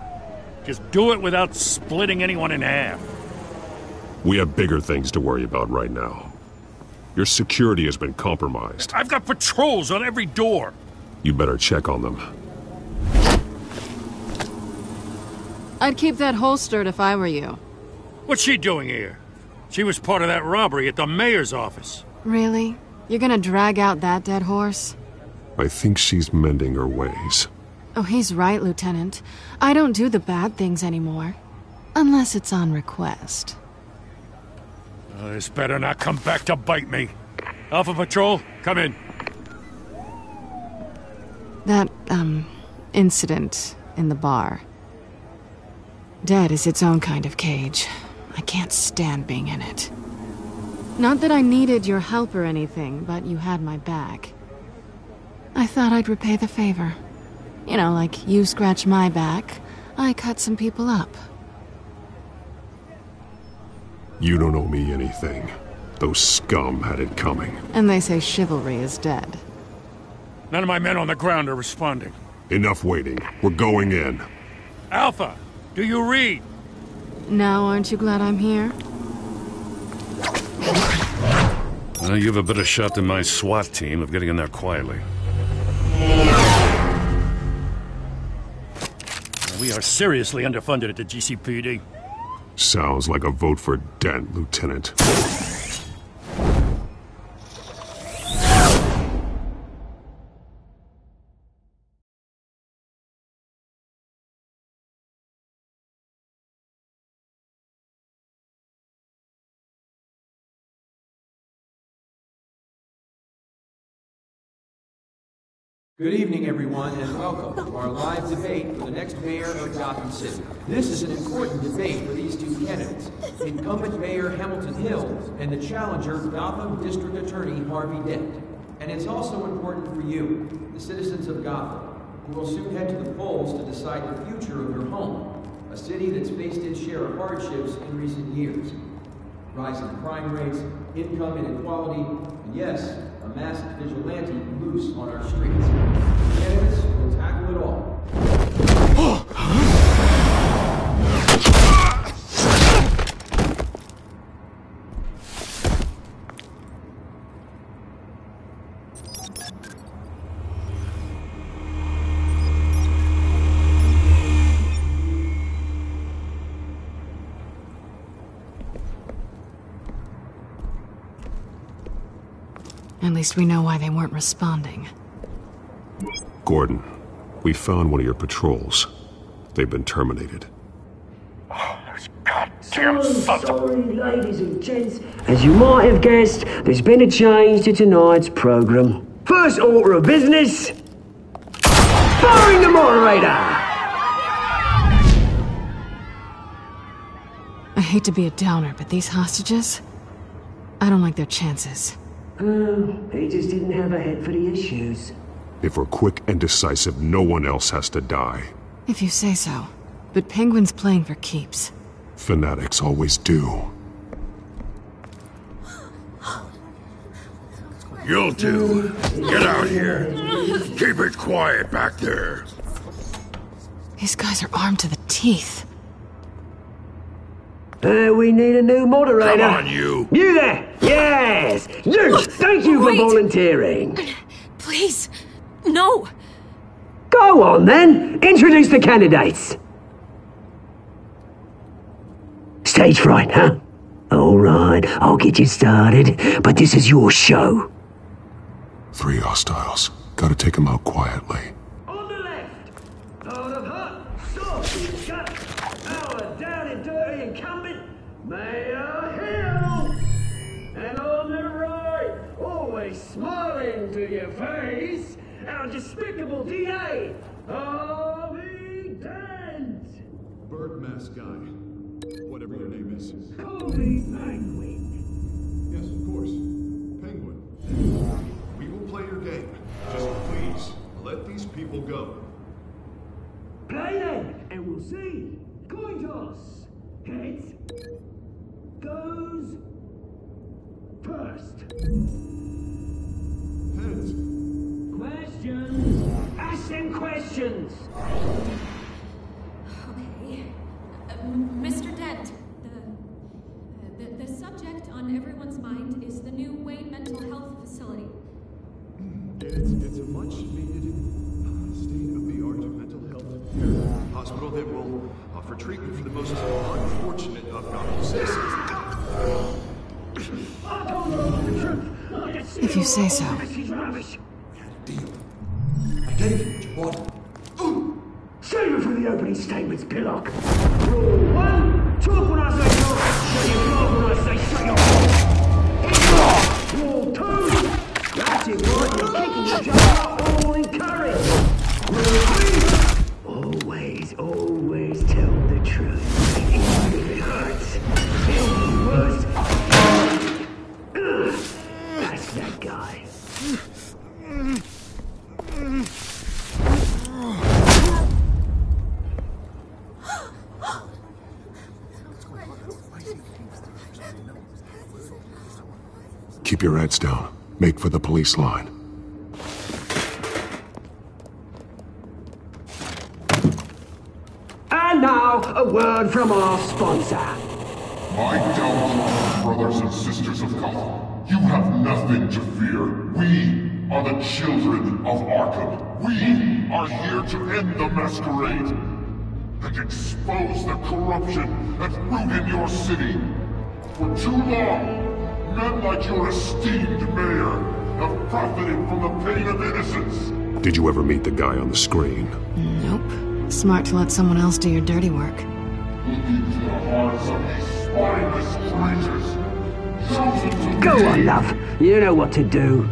Just do it without splitting anyone in half. We have bigger things to worry about right now. Your security has been compromised. I've got patrols on every door. You better check on them. I'd keep that holstered if I were you. What's she doing here? She was part of that robbery at the mayor's office. Really? You're gonna drag out that dead horse? I think she's mending her ways. Oh, he's right, Lieutenant. I don't do the bad things anymore. Unless it's on request. This better not come back to bite me. Alpha Patrol, come in. That, incident in the bar. Dead is its own kind of cage. I can't stand being in it. Not that I needed your help or anything, but you had my back. I thought I'd repay the favor. You know, like you scratch my back, I cut some people up. You don't owe me anything. Those scum had it coming. And they say chivalry is dead. None of my men on the ground are responding. Enough waiting. We're going in. Alpha, do you read? Now aren't you glad I'm here? Well, you have a better shot than my SWAT team of getting in there quietly. We are seriously underfunded at the GCPD. Sounds like a vote for Dent, Lieutenant. Good evening, everyone, and welcome to our live debate for the next mayor of Gotham City. This is an important debate for these two candidates, incumbent Mayor Hamilton Hill and the challenger, Gotham District Attorney Harvey Dent. And it's also important for you, the citizens of Gotham, who will soon head to the polls to decide the future of your home, a city that's faced its share of hardships in recent years. Rising crime rates, income inequality, and yes, a masked vigilante loose on our streets. Candidates will tackle it all. At least we know why they weren't responding. Gordon, we found one of your patrols. They've been terminated. Sorry, ladies and gents. As you might have guessed, there's been a change to tonight's program. First order of business, firing the moderator! I hate to be a downer, but these hostages, I don't like their chances. He just didn't have a head for the issues. If we're quick and decisive, no one else has to die. If you say so. But Penguin's playing for keeps. Fanatics always do. You'll do. Get out here. Keep it quiet back there. These guys are armed to the teeth. We need a new moderator. Come on, you. You there! Yes! You! Thank you for volunteering. Please, no. Go on, then. Introduce the candidates. Stage fright, huh? All right, I'll get you started, but this is your show. 3 hostiles. Gotta take them out quietly. On the left, Lord of Hut, Soft, Gut, our down and dirty incumbent, Mayor Hill. And on the right, always smiling to your face, our despicable DA, Harvey Dent. Bird mask guy. Whatever your name is. Call me Penguin. Yes, of course. Penguin. We will play your game. Just please, let these people go. Play then, and we'll see. Coin toss. Heads goes first. Heads. Questions. Ask them questions. Okay. Mr. Dent, the subject on everyone's mind is the new Wayne Mental Health Facility. It's a much-needed state-of-the-art mental health care hospital that will offer treatment for the most unfortunate of Gotham citizens. If you say so. Deal. I gave you what you wanted. Save it for the opening statements, Pillock. Rule 1, talk when I say talk, shut your mouth when I say shut your mouth. Rule 2, that's it, right, you're kicking each other up, all encouraged. Rule 3, always tell the truth, even if it hurts. Feel the worst. That's that guy. Keep your heads down. Make for the police line. And now, a word from our sponsor. My downtrodden brothers and sisters of Gotham, you have nothing to fear. We are the children of Arkham. We are here to end the masquerade and expose the corruption that ruined your city. For too long, men like your esteemed mayor have profited from the pain of innocence. Did you ever meet the guy on the screen? Nope. Smart to let someone else do your dirty work. Look into the hearts of these spineless traitors, chosen to Go on, love. You know what to do.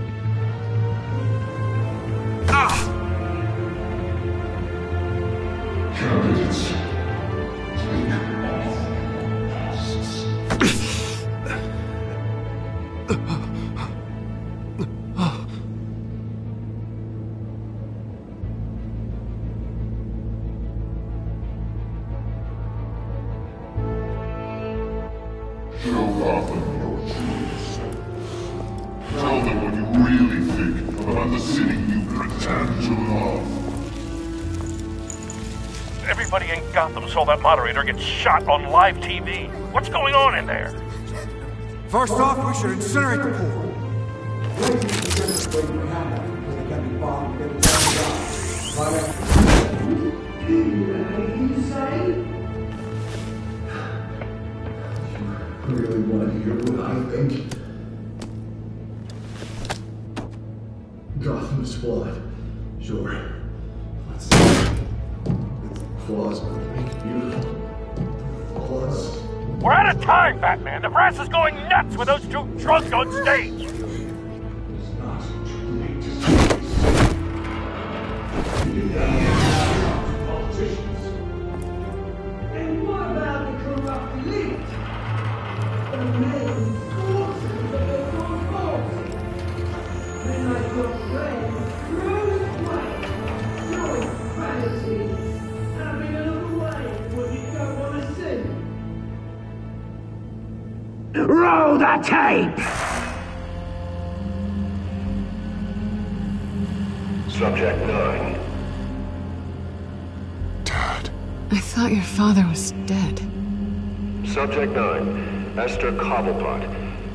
Candidates, take off masks. Show Gotham your true self. Tell them what you really think about the city you pretend to love. Everybody in Gotham saw that moderator get shot on live TV. What's going on in there? First off, we should incinerate the pool. Really want to hear what I think? Gotham is flawed. Sure. Let's see. Its flaws make it beautiful. Flaws. We're out of time, Batman. The brass is going nuts with those two drunks on stage. And what about the corrupt elite? The men forces of their authority. Men like your friend, Bruce Wayne, showing fantasy, having a little way what you don't want to see. Roll the tape! Subject 9. I thought your father was dead. Subject 9. Esther Cobblepot.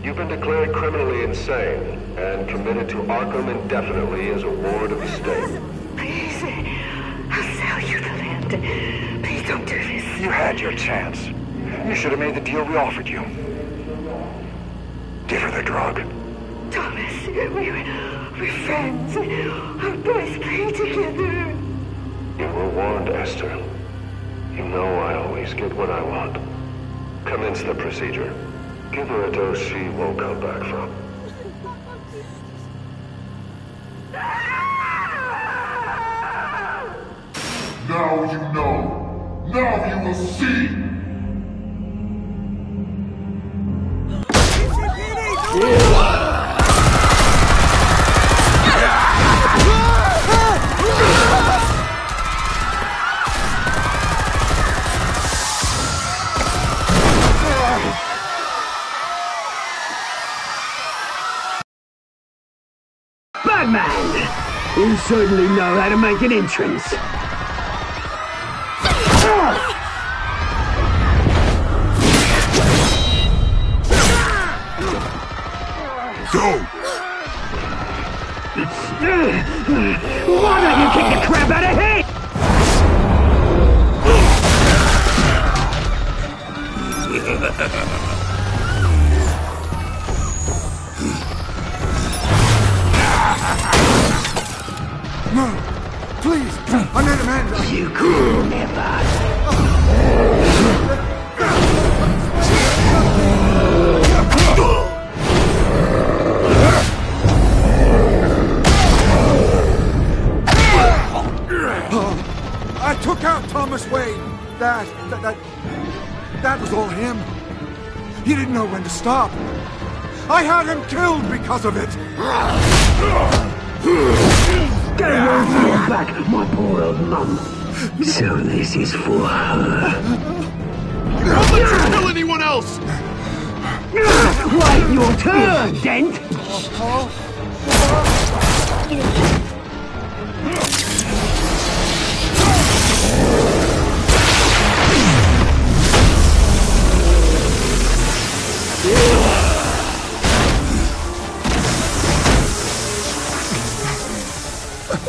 You've been declared criminally insane and committed to Arkham indefinitely as a ward of the state. Please, I'll sell you the land. Please don't do this. You had your chance. You should have made the deal we offered you. Give her the drug. Thomas, we're friends. Our boys play together. You were warned, Esther. You know I always get what I want. Commence the procedure. Give her a dose she won't come back from. Now you know. Now you will see. Batman! You certainly know how to make an entrance. Go! Why don't you kick the crap out of him? No! Please! I made a man! You could never! I took out Thomas Wayne. That was all him. He didn't know when to stop. I had him killed because of it. Get away from your back, my poor old mum. So this is for her. Don't let you kill anyone else! Wait your turn, Dent!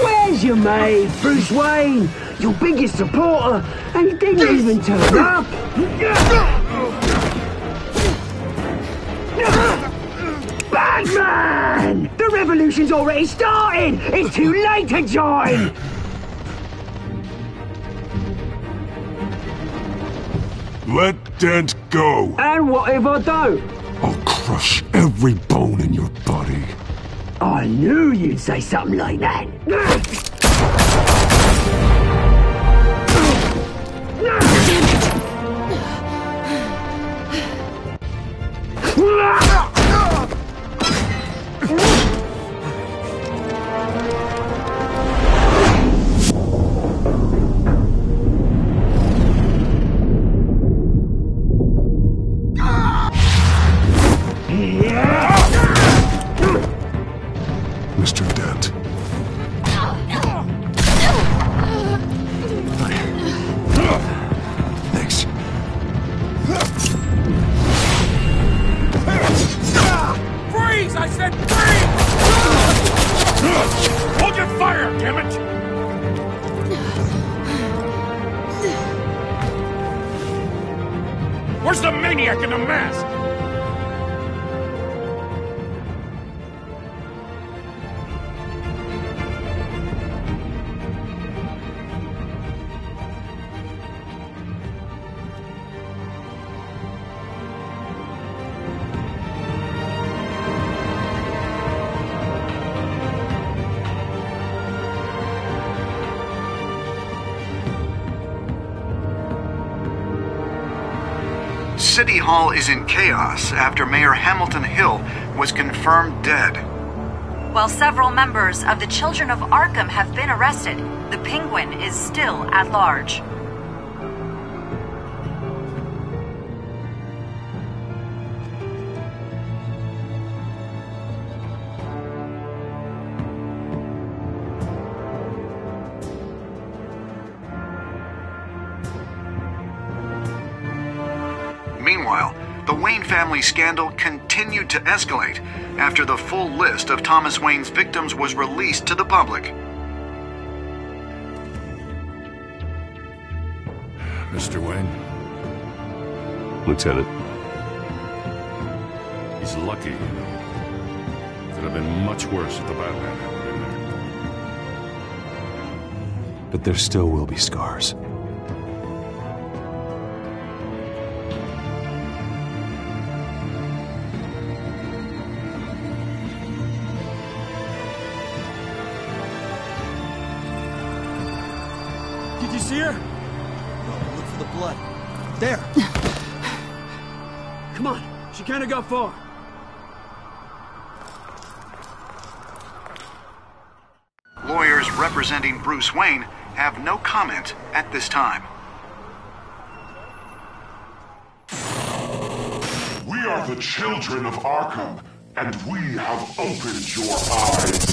Where's your mate, Bruce Wayne? Your biggest supporter, and he didn't even turn up. Batman! The revolution's already started! It's too late to join! Let Dent go! And what if I don't? I'll crush every bone in your body. I knew you'd say something like that. Mr. Dent. Thanks. Freeze! I said freeze! Hold your fire, damn it! Where's the maniac in the mask? City Hall is in chaos after Mayor Hamilton Hill was confirmed dead. While several members of the Children of Arkham have been arrested, the Penguin is still at large. Meanwhile, the Wayne family scandal continued to escalate after the full list of Thomas Wayne's victims was released to the public. Mr. Wayne? Lieutenant. He's lucky. Could have been much worse if the Batman hadn't been there. But there still will be scars. Did you see her? No, look for the blood. There. Come on, she can't have got far. Lawyers representing Bruce Wayne have no comment at this time. We are the children of Arkham, and we have opened your eyes.